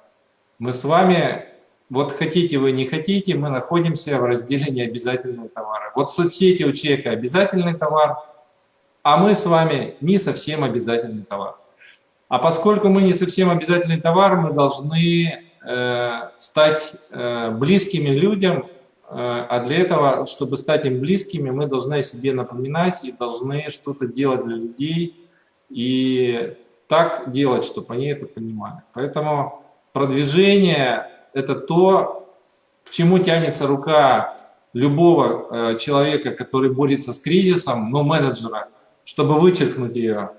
Speaker 2: Мы с вами, вот хотите вы, не хотите, мы находимся в разделе необязательные товары. Вот соцсети у человека обязательный товар, а мы с вами не совсем обязательный товар. А поскольку мы не совсем обязательный товар, мы должны стать близкими людям, а для этого, чтобы стать им близкими, мы должны о себе напоминать и должны что-то делать для людей и так делать, чтобы они это понимали. Поэтому продвижение – это то, к чему тянется рука любого человека, который борется с кризисом, но менеджера, чтобы вычеркнуть ее.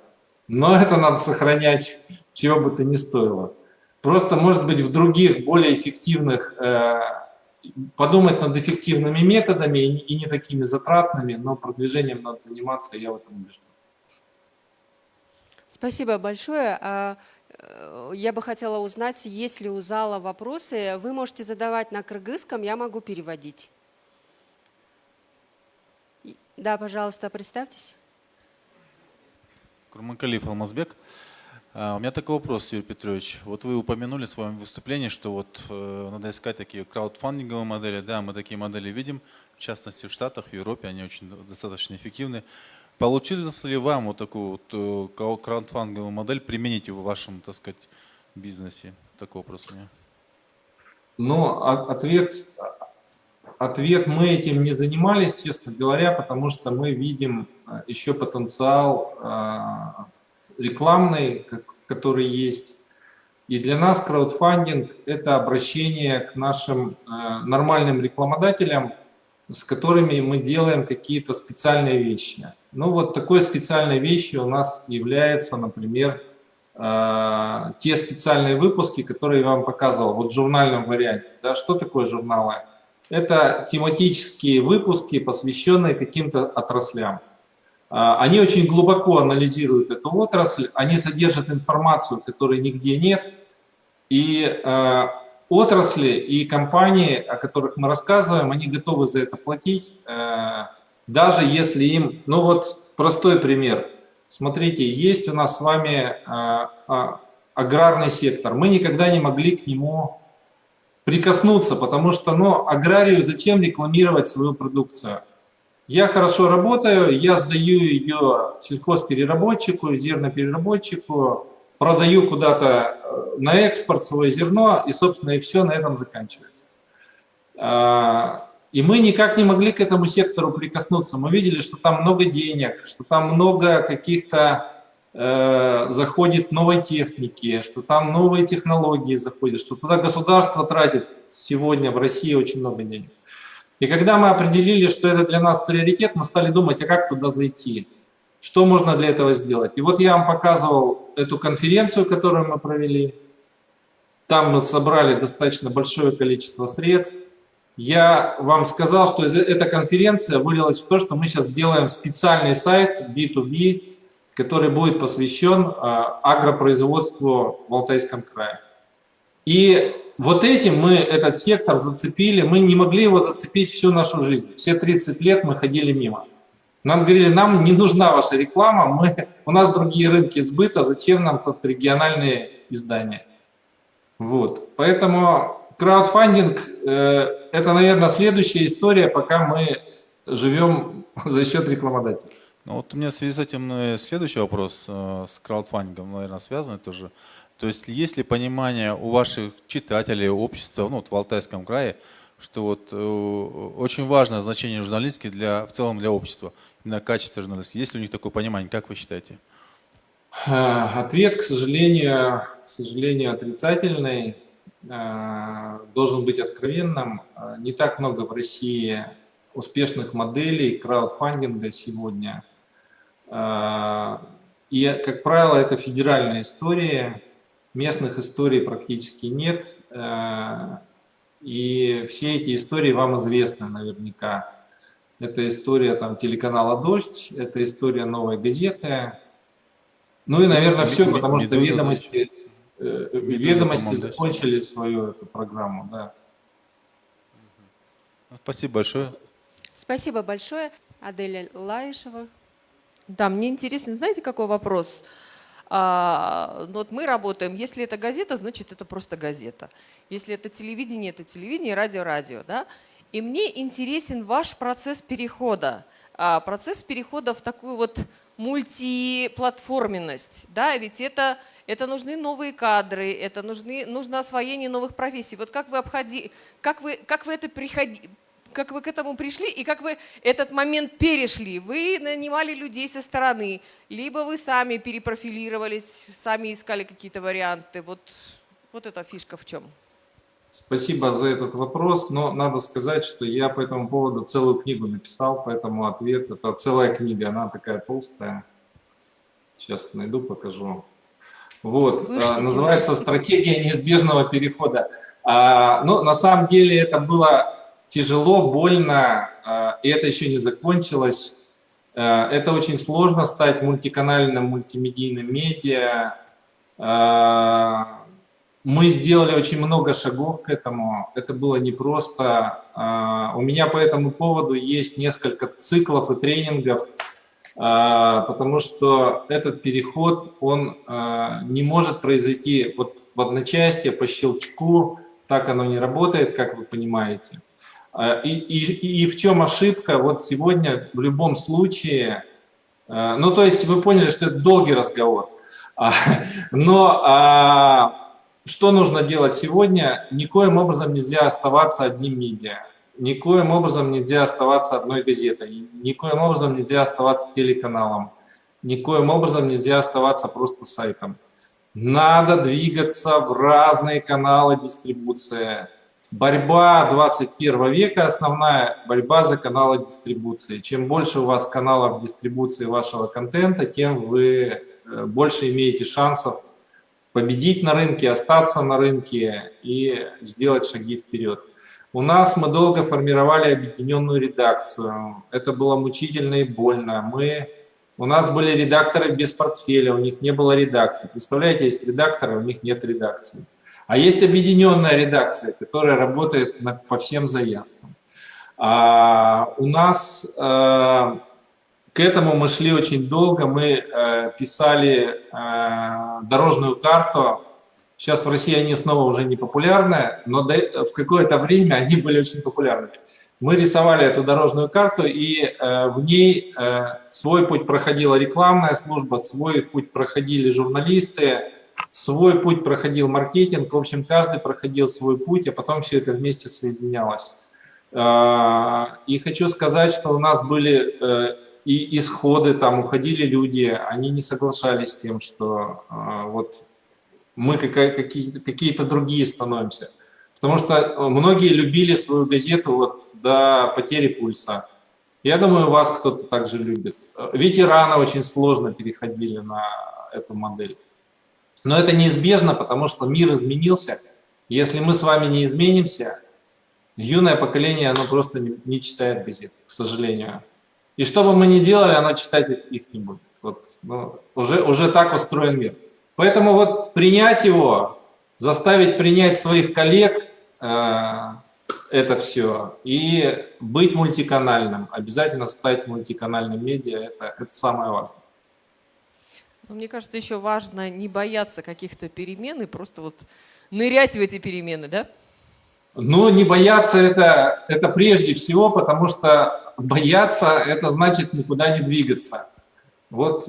Speaker 2: Но это надо сохранять, чего бы то ни стоило. Просто, может быть, в других, более эффективных, подумать над эффективными методами и не такими затратными, но продвижением надо заниматься, я в этом убежден.
Speaker 1: Спасибо большое. Я бы хотела узнать, есть ли у зала вопросы. Вы можете задавать на кыргызском, я могу переводить. Да, пожалуйста, представьтесь.
Speaker 3: Курманкалиев Алмазбек. У меня такой вопрос, Юрий Петрович. Вот вы упомянули в своем выступлении, что вот надо искать такие краудфандинговые модели. Да, мы такие модели видим, в частности в Штатах, в Европе, они очень достаточно эффективны. Получилось ли вам вот такую вот краудфандинговую модель применить в вашем, так сказать, бизнесе? Такой вопрос у меня.
Speaker 2: Ну, ответ мы этим не занимались, честно говоря, потому что мы видим еще потенциал рекламный, который есть. И для нас краудфандинг – это обращение к нашим нормальным рекламодателям, с которыми мы делаем какие-то специальные вещи. Ну вот такой специальной вещью у нас является, например, те специальные выпуски, которые я вам показывал, вот в журнальном варианте. Да, что такое журналы? Это тематические выпуски, посвященные каким-то отраслям. Они очень глубоко анализируют эту отрасль, они содержат информацию, которой нигде нет, и отрасли и компании, о которых мы рассказываем, они готовы за это платить, даже если им, ну вот простой пример. Смотрите, есть у нас с вами аграрный сектор. Мы никогда не могли к нему прикоснуться, потому что, ну, аграрию зачем рекламировать свою продукцию? Я хорошо работаю, я сдаю ее сельхозпереработчику, зернопереработчику, продаю куда-то на экспорт свое зерно, и, собственно, и все на этом заканчивается. И мы никак не могли к этому сектору прикоснуться. Мы видели, что там много денег, что там много каких-то заходит новой техники, что там новые технологии заходят, что туда государство тратит сегодня в России очень много денег. И когда мы определили, что это для нас приоритет, мы стали думать, а как туда зайти, что можно для этого сделать. И вот я вам показывал эту конференцию, которую мы провели. Там мы собрали достаточно большое количество средств. Я вам сказал, что эта конференция вылилась в то, что мы сейчас сделаем специальный сайт B2B, который будет посвящен агропроизводству в Алтайском крае. И вот этим мы этот сектор зацепили, мы не могли его зацепить всю нашу жизнь. Все 30 лет мы ходили мимо. Нам говорили, нам не нужна ваша реклама, у нас другие рынки сбыта, зачем нам тут региональные издания. Вот. Поэтому краудфандинг это, наверное, следующая история, пока мы живем за счет рекламодателей.
Speaker 3: Ну вот у меня в связи с этим следующий вопрос с краудфандингом, наверное, связанный тоже. То есть есть ли понимание у ваших читателей, общества, ну, вот в Алтайском крае, что вот очень важное значение журналистики в целом для общества, именно качество журналистики. Есть ли у них такое понимание, как вы считаете?
Speaker 2: Ответ, к сожалению, отрицательный, должен быть откровенным. Не так много в России успешных моделей краудфандинга сегодня. И, как правило, это федеральная история, местных историй практически нет. И все эти истории вам известны наверняка. Это история там, телеканала «Дождь», это история «Новой газеты». Ну и, наверное, все, потому что ведомости закончили свою эту программу. Да.
Speaker 3: Спасибо большое.
Speaker 1: Спасибо большое. Аделя Лаишева.
Speaker 4: Да, мне интересен, знаете, какой вопрос? Вот мы работаем, если это газета, значит это просто газета. Если это телевидение, радио, да? И мне интересен ваш процесс перехода в такую вот мультиплатформенность, да, ведь это нужны новые кадры, это нужно освоение новых профессий. Вот как вы к этому пришли и как вы этот момент перешли? Вы нанимали людей со стороны, либо вы сами перепрофилировались, сами искали какие-то варианты. Вот эта фишка в чем?
Speaker 2: Спасибо за этот вопрос, но надо сказать, что я по этому поводу целую книгу написал, поэтому ответ – это целая книга, она такая толстая. Сейчас найду, покажу. Вот,
Speaker 1: Вышлите.
Speaker 2: называется «Стратегия неизбежного перехода». Но на самом деле это было тяжело, больно, и это еще не закончилось. Это очень сложно стать мультиканальным, мультимедийным медиа. Мы сделали очень много шагов к этому. Это было непросто. У меня по этому поводу есть несколько циклов и тренингов, потому что этот переход, он не может произойти вот в одночасье, по щелчку. Так оно не работает, как вы понимаете. И в чем ошибка? Вот сегодня в любом случае, ну то есть вы поняли, что это долгий разговор, но что нужно делать сегодня? Никоим образом нельзя оставаться одним медиа, никоим образом нельзя оставаться одной газетой, никоим образом нельзя оставаться телеканалом, никоим образом нельзя оставаться просто сайтом. Надо двигаться в разные каналы дистрибуции. Борьба 21 века, основная борьба за каналы дистрибуции. Чем больше у вас каналов дистрибуции вашего контента, тем вы больше имеете шансов победить на рынке, остаться на рынке и сделать шаги вперед. У нас мы долго формировали объединенную редакцию. Это было мучительно и больно. У нас были редакторы без портфеля, у них не было редакции. Представляете, есть редакторы, у них нет редакции. А есть объединенная редакция, которая работает по всем заявкам. У нас к этому мы шли очень долго. Мы писали дорожную карту. Сейчас в России они снова уже не популярны, но в какое-то время они были очень популярны. Мы рисовали эту дорожную карту, и в ней свой путь проходила рекламная служба, свой путь проходили журналисты, свой путь проходил маркетинг. В общем, каждый проходил свой путь, а потом все это вместе соединялось. И хочу сказать, что у нас были и исходы, там уходили люди, они не соглашались с тем, что вот мы какие-то другие становимся. Потому что многие любили свою газету вот до потери пульса. Я думаю, вас кто-то также любит. Ветераны очень сложно переходили на эту модель. Но это неизбежно, потому что мир изменился. Если мы с вами не изменимся, юное поколение, оно просто не читает газет, к сожалению. И что бы мы ни делали, оно читать их не будет. Вот, ну, уже так устроен мир. Поэтому вот принять его, заставить принять своих коллег это все и быть мультиканальным, обязательно стать мультиканальным медиа, это самое важное.
Speaker 4: Но мне кажется, еще важно не бояться каких-то перемен и просто вот нырять в эти перемены, да?
Speaker 2: Ну, не бояться это прежде всего, потому что бояться это значит никуда не двигаться. Вот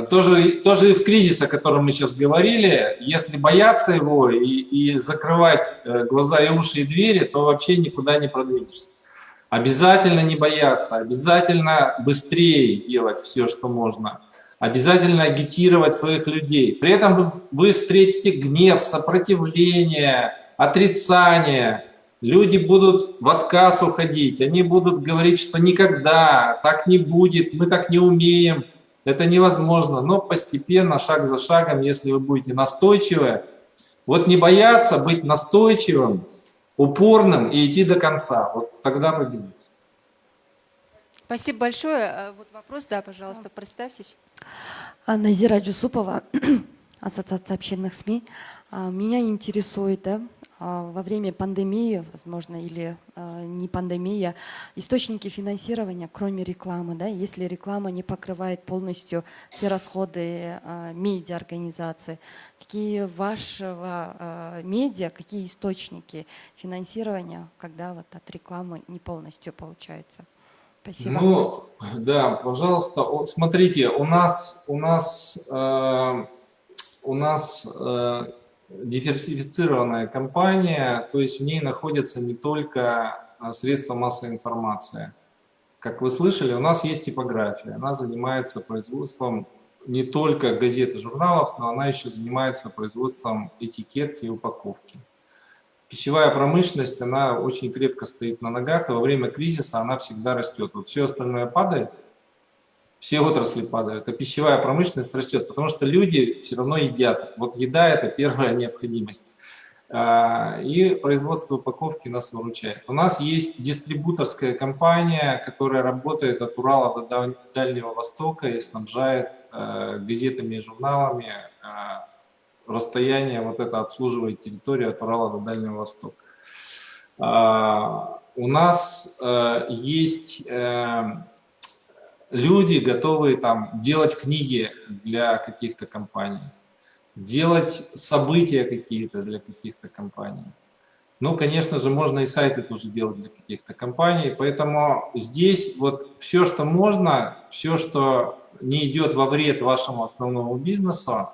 Speaker 2: тоже и в кризис, о котором мы сейчас говорили, если бояться его и закрывать глаза и уши и двери, то вообще никуда не продвинешься. Обязательно не бояться, обязательно быстрее делать все, что можно. Обязательно агитировать своих людей. При этом вы встретите гнев, сопротивление, отрицание. Люди будут в отказ уходить, они будут говорить, что никогда, так не будет, мы так не умеем. Это невозможно, но постепенно, шаг за шагом, если вы будете настойчивы, вот не бояться, быть настойчивым, упорным и идти до конца, вот тогда победить.
Speaker 1: Спасибо большое. Вот вопрос, да, пожалуйста, представьтесь.
Speaker 5: Назира Джусупова, Ассоциация общественных СМИ. Меня интересует, да, во время пандемии, возможно, или не пандемия, источники финансирования, кроме рекламы, да, если реклама не покрывает полностью все расходы медиа-организации, какие вашего медиа, какие источники финансирования, когда вот от рекламы не полностью получается? Спасибо.
Speaker 2: Ну, да, пожалуйста. Вот смотрите, у нас диверсифицированная компания, то есть в ней находятся не только средства массовой информации. Как вы слышали, у нас есть типография, она занимается производством не только газет и журналов, но она еще занимается производством этикетки и упаковки. Пищевая промышленность, она очень крепко стоит на ногах, и во время кризиса она всегда растет. Вот все остальное падает, все отрасли падают, а пищевая промышленность растет, потому что люди все равно едят. Вот еда – это первая необходимость. И производство упаковки нас выручает. У нас есть дистрибуторская компания, которая работает от Урала до Дальнего Востока и снабжает газетами и журналами. Расстояние вот это обслуживает территорию от Урала до Дальнего Востока. У нас есть люди, готовые там делать книги для каких-то компаний, делать события какие-то для каких-то компаний. Ну, конечно же, можно и сайты тоже делать для каких-то компаний. Поэтому здесь вот все, что можно, все, что не идет во вред вашему основному бизнесу,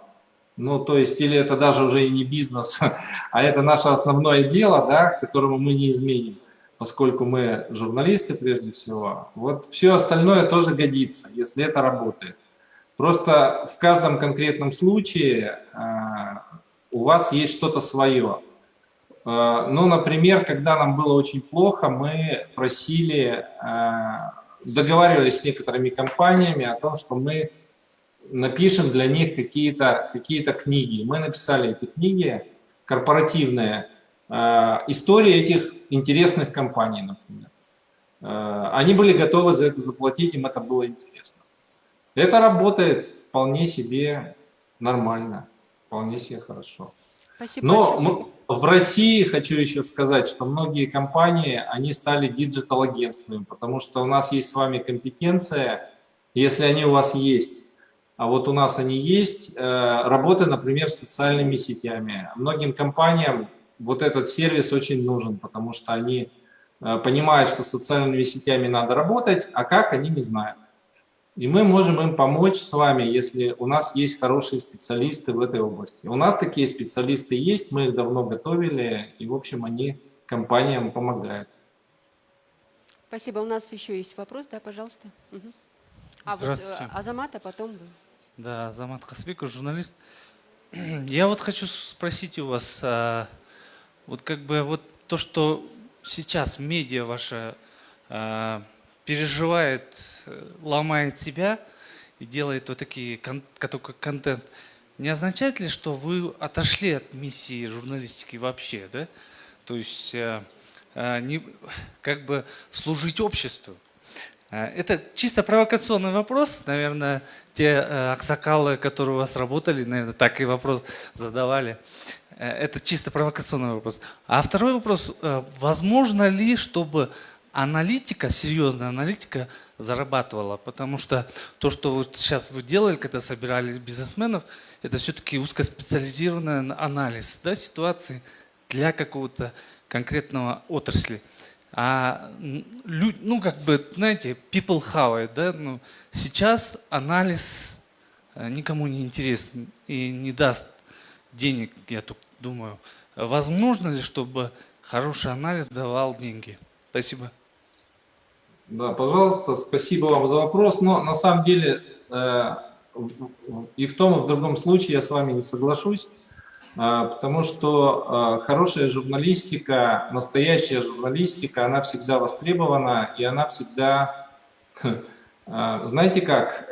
Speaker 2: ну, то есть, или это даже уже и не бизнес, а это наше основное дело, да, которому мы не изменим, поскольку мы журналисты прежде всего. Вот все остальное тоже годится, если это работает. Просто в каждом конкретном случае у вас есть что-то свое. Ну, например, когда нам было очень плохо, мы просили, договаривались с некоторыми компаниями о том, что мы напишем для них какие-то книги. Мы написали эти книги корпоративные, истории этих интересных компаний, например. Они были готовы за это заплатить, им это было интересно. Это работает вполне себе нормально, вполне себе хорошо.
Speaker 1: Спасибо
Speaker 2: Но
Speaker 1: большое.
Speaker 2: в России, хочу еще сказать, что многие компании, они стали диджитал-агентствами, потому что у нас есть с вами компетенция, если они у вас есть, а вот у нас они есть, работа, например, с социальными сетями. Многим компаниям вот этот сервис очень нужен, потому что они понимают, что с социальными сетями надо работать, а как, они не знают. И мы можем им помочь с вами, если у нас есть хорошие специалисты в этой области. У нас такие специалисты есть, мы их давно готовили, и, в общем, они компаниям помогают.
Speaker 1: Спасибо. У нас еще есть вопрос, да, пожалуйста. Угу. Вот
Speaker 6: Здравствуйте.
Speaker 1: Азамат, а потом вы.
Speaker 6: Да, Азамат Хасбеков, журналист. Я вот хочу спросить у вас, вот как бы вот то, что сейчас медиа ваша переживает, ломает себя и делает вот такие такой контент, не означает ли, что вы отошли от миссии журналистики вообще, да? То есть как бы служить обществу? Это чисто провокационный вопрос. Наверное, те аксакалы, которые у вас работали, наверное, так и вопрос задавали. Это чисто провокационный вопрос. А второй вопрос. Возможно ли, чтобы аналитика, серьезная аналитика зарабатывала? Потому что то, что вот сейчас вы делали, когда собирали бизнесменов, это все-таки узкоспециализированный анализ, да, ситуации для какого-то конкретного отрасли. А ну, как бы, знаете, people have it, да? Ну, сейчас анализ никому не интересен и не даст денег, я тут думаю. Возможно ли, чтобы хороший анализ давал деньги? Спасибо.
Speaker 2: Да, пожалуйста, спасибо вам за вопрос. Но на самом деле и в том, и в другом случае я с вами не соглашусь. Потому что хорошая журналистика, настоящая журналистика, она всегда востребована, и она всегда, знаете как,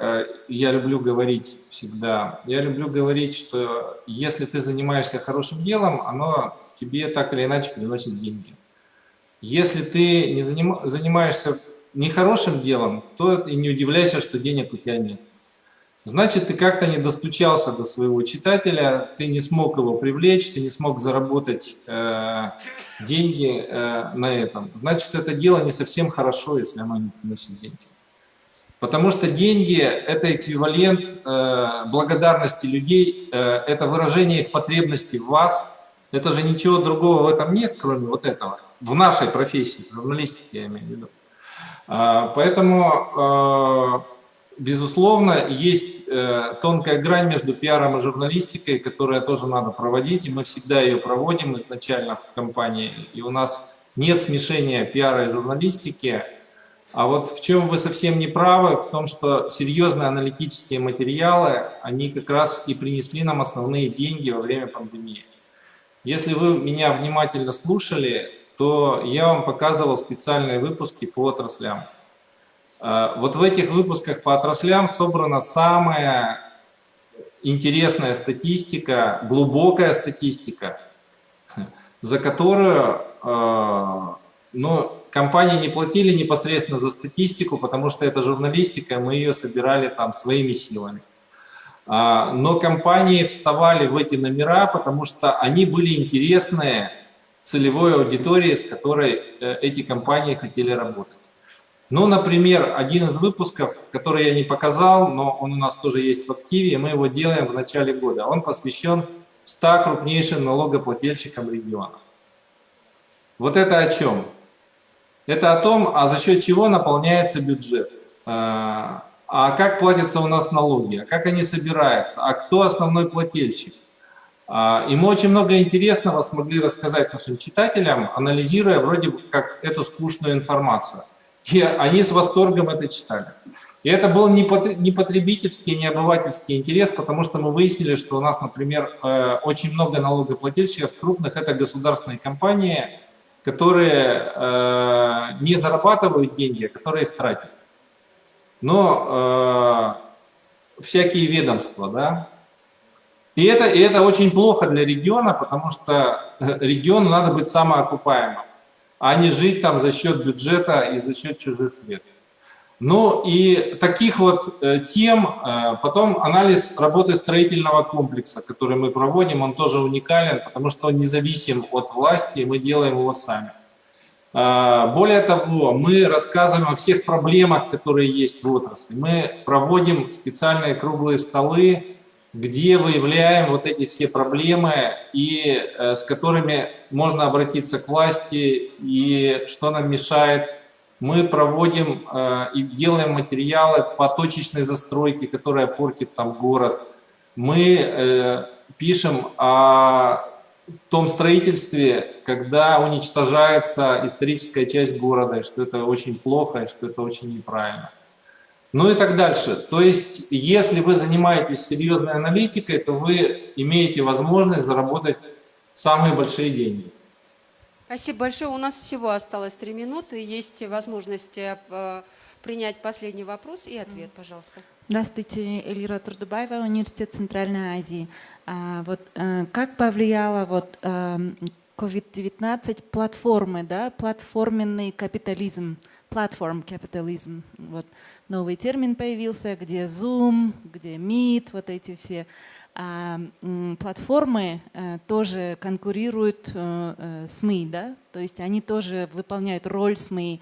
Speaker 2: я люблю говорить всегда, я люблю говорить, что если ты занимаешься хорошим делом, оно тебе так или иначе приносит деньги. Если ты не занимаешься нехорошим делом, то и не удивляйся, что денег у тебя нет. Значит, ты как-то не достучался до своего читателя, ты не смог его привлечь, ты не смог заработать деньги на этом. Значит, это дело не совсем хорошо, если оно не приносит деньги. Потому что деньги – это эквивалент благодарности людей, это выражение их потребностей в вас. Это же ничего другого в этом нет, кроме вот этого. В нашей профессии, в журналистике я имею в виду. Поэтому… Безусловно, есть тонкая грань между пиаром и журналистикой, которую тоже надо проводить, и мы всегда ее проводим изначально в компании. И у нас нет смешения пиара и журналистики. А вот в чем вы совсем не правы, в том, что серьезные аналитические материалы, они как раз и принесли нам основные деньги во время пандемии. Если вы меня внимательно слушали, то я вам показывал специальные выпуски по отраслям. Вот в этих выпусках по отраслям собрана самая интересная статистика, глубокая статистика, за которую компании не платили непосредственно за статистику, потому что это журналистика, мы ее собирали там своими силами. Но компании вставали в эти номера, потому что они были интересны целевой аудитории, с которой эти компании хотели работать. Ну, например, один из выпусков, который я не показал, но он у нас тоже есть в активе, мы его делаем в начале года. Он посвящен 100 крупнейшим налогоплательщикам региона. Вот это о чем? Это о том, за счет чего наполняется бюджет. А как платятся у нас налоги, а как они собираются, а кто основной плательщик. И мы очень много интересного смогли рассказать нашим читателям, анализируя вроде как эту скучную информацию. И они с восторгом это читали. И это был не потребительский, не обывательский интерес, потому что мы выяснили, что у нас, например, очень много налогоплательщиков крупных – это государственные компании, которые не зарабатывают деньги, а которые их тратят. Но всякие ведомства, да. И это очень плохо для региона, потому что региону надо быть самоокупаемым, а не жить там за счет бюджета и за счет чужих средств. Ну и таких вот тем, потом анализ работы строительного комплекса, который мы проводим, он тоже уникален, потому что он независим от власти, и мы делаем его сами. Более того, мы рассказываем о всех проблемах, которые есть в отрасли. Мы проводим специальные круглые столы, где выявляем вот эти все проблемы, и с которыми можно обратиться к власти, и что нам мешает. Мы проводим и делаем материалы по точечной застройке, которая портит там город. Мы пишем о том строительстве, когда уничтожается историческая часть города, и что это очень плохо, и что это очень неправильно. Ну и так дальше. То есть, если вы занимаетесь серьезной аналитикой, то вы имеете возможность заработать самые большие деньги.
Speaker 1: Спасибо большое. У нас всего осталось 3 минуты. Есть возможность принять последний вопрос и ответ, пожалуйста.
Speaker 7: Здравствуйте, Эльвира Турдубаева, Университет Центральной Азии. Как повлияла COVID-19 платформы, да, платформенный капитализм, платформ капитализм, вот новый термин появился, где Zoom, где Meet, вот эти все платформы тоже конкурируют с СМИ, да, то есть они тоже выполняют роль СМИ.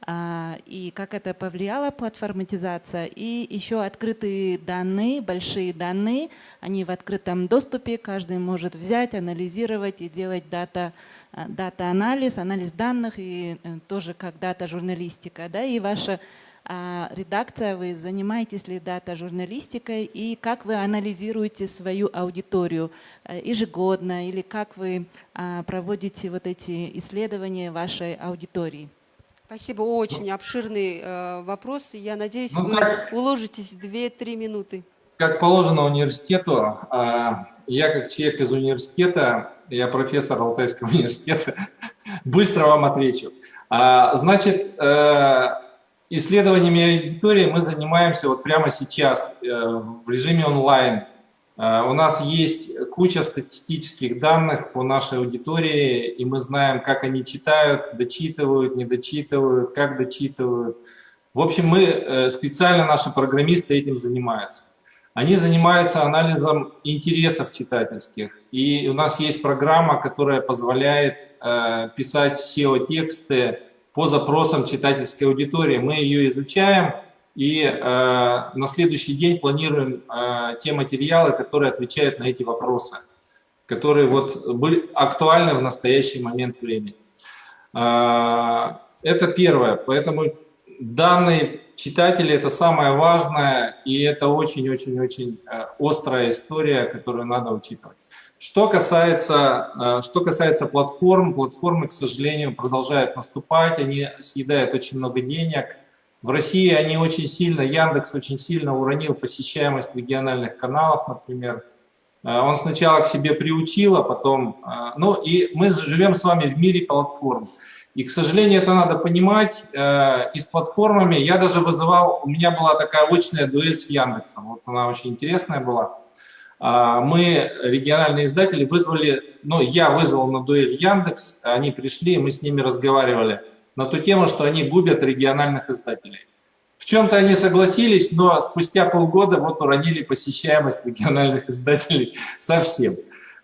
Speaker 7: И как это повлияло, платформатизация. И еще открытые данные, большие данные, они в открытом доступе, каждый может взять, анализировать и делать дата-анализ, анализ данных, и тоже как дата-журналистика. Да? И ваша редакция, вы занимаетесь ли дата-журналистикой, и как вы анализируете свою аудиторию ежегодно, или как вы проводите вот эти исследования вашей аудитории?
Speaker 1: Спасибо, очень обширный вопрос. Я надеюсь, вы уложитесь в 2-3 минуты.
Speaker 2: Как положено университету, я как человек из университета, я профессор Алтайского университета, быстро вам отвечу. Значит, исследованиями аудитории мы занимаемся вот прямо сейчас в режиме онлайн. У нас есть куча статистических данных по нашей аудитории, и мы знаем, как они читают, дочитывают, не дочитывают, как дочитывают. В общем, специально наши программисты этим занимаются. Они занимаются анализом интересов читательских. И у нас есть программа, которая позволяет писать SEO-тексты по запросам читательской аудитории. Мы ее изучаем. И на следующий день планируем те материалы, которые отвечают на эти вопросы, которые были актуальны в настоящий момент времени. Это первое. Поэтому данные читателей – это самое важное, и это очень-очень-очень острая история, которую надо учитывать. Что касается платформы, к сожалению, продолжают наступать, они съедают очень много денег. В России они очень сильно, Яндекс очень сильно уронил посещаемость региональных каналов, например. Он сначала к себе приучил, а потом... Ну, и мы живем с вами в мире платформ. И, к сожалению, это надо понимать. И с платформами я даже вызывал... У меня была такая очная дуэль с Яндексом. Вот она очень интересная была. Мы, региональные издатели, вызвали... Ну, я вызвал на дуэль Яндекс, они пришли, и мы с ними разговаривали на ту тему, что они губят региональных издателей. В чем-то они согласились, но спустя полгода вот уронили посещаемость региональных издателей совсем.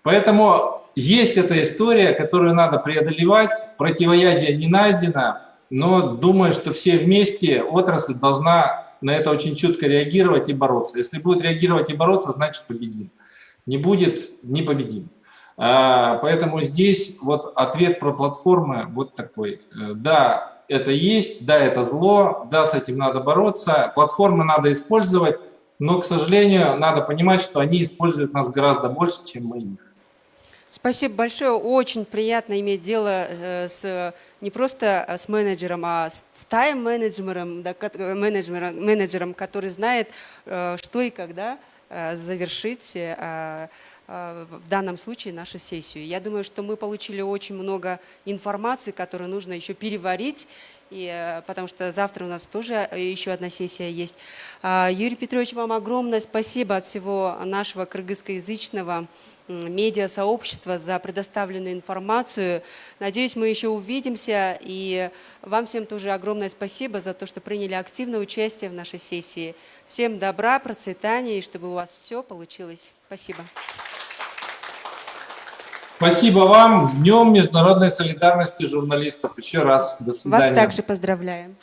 Speaker 2: Поэтому есть эта история, которую надо преодолевать. Противоядие не найдено, но думаю, что все вместе, отрасль должна на это очень чутко реагировать и бороться. Если будет реагировать и бороться, значит победим. Не будет, не победим. Поэтому здесь вот ответ про платформы вот такой. Да, это есть, да, это зло, да, с этим надо бороться, платформы надо использовать, но, к сожалению, надо понимать, что они используют нас гораздо больше, чем мы их.
Speaker 1: Спасибо большое. Очень приятно иметь дело с, не просто с менеджером, а с тайм-менеджером, да, менеджером, который знает, что и когда завершить в данном случае нашу сессию. Я думаю, что мы получили очень много информации, которую нужно еще переварить, потому что завтра у нас тоже еще одна сессия есть. Юрий Петрович, вам огромное спасибо от всего нашего кыргызскоязычного медиа-сообщества за предоставленную информацию. Надеюсь, мы еще увидимся. И вам всем тоже огромное спасибо за то, что приняли активное участие в нашей сессии. Всем добра, процветания, и чтобы у вас все получилось. Спасибо.
Speaker 2: Спасибо вам. С Днем международной солидарности журналистов. Еще раз. До свидания.
Speaker 1: Вас также поздравляем.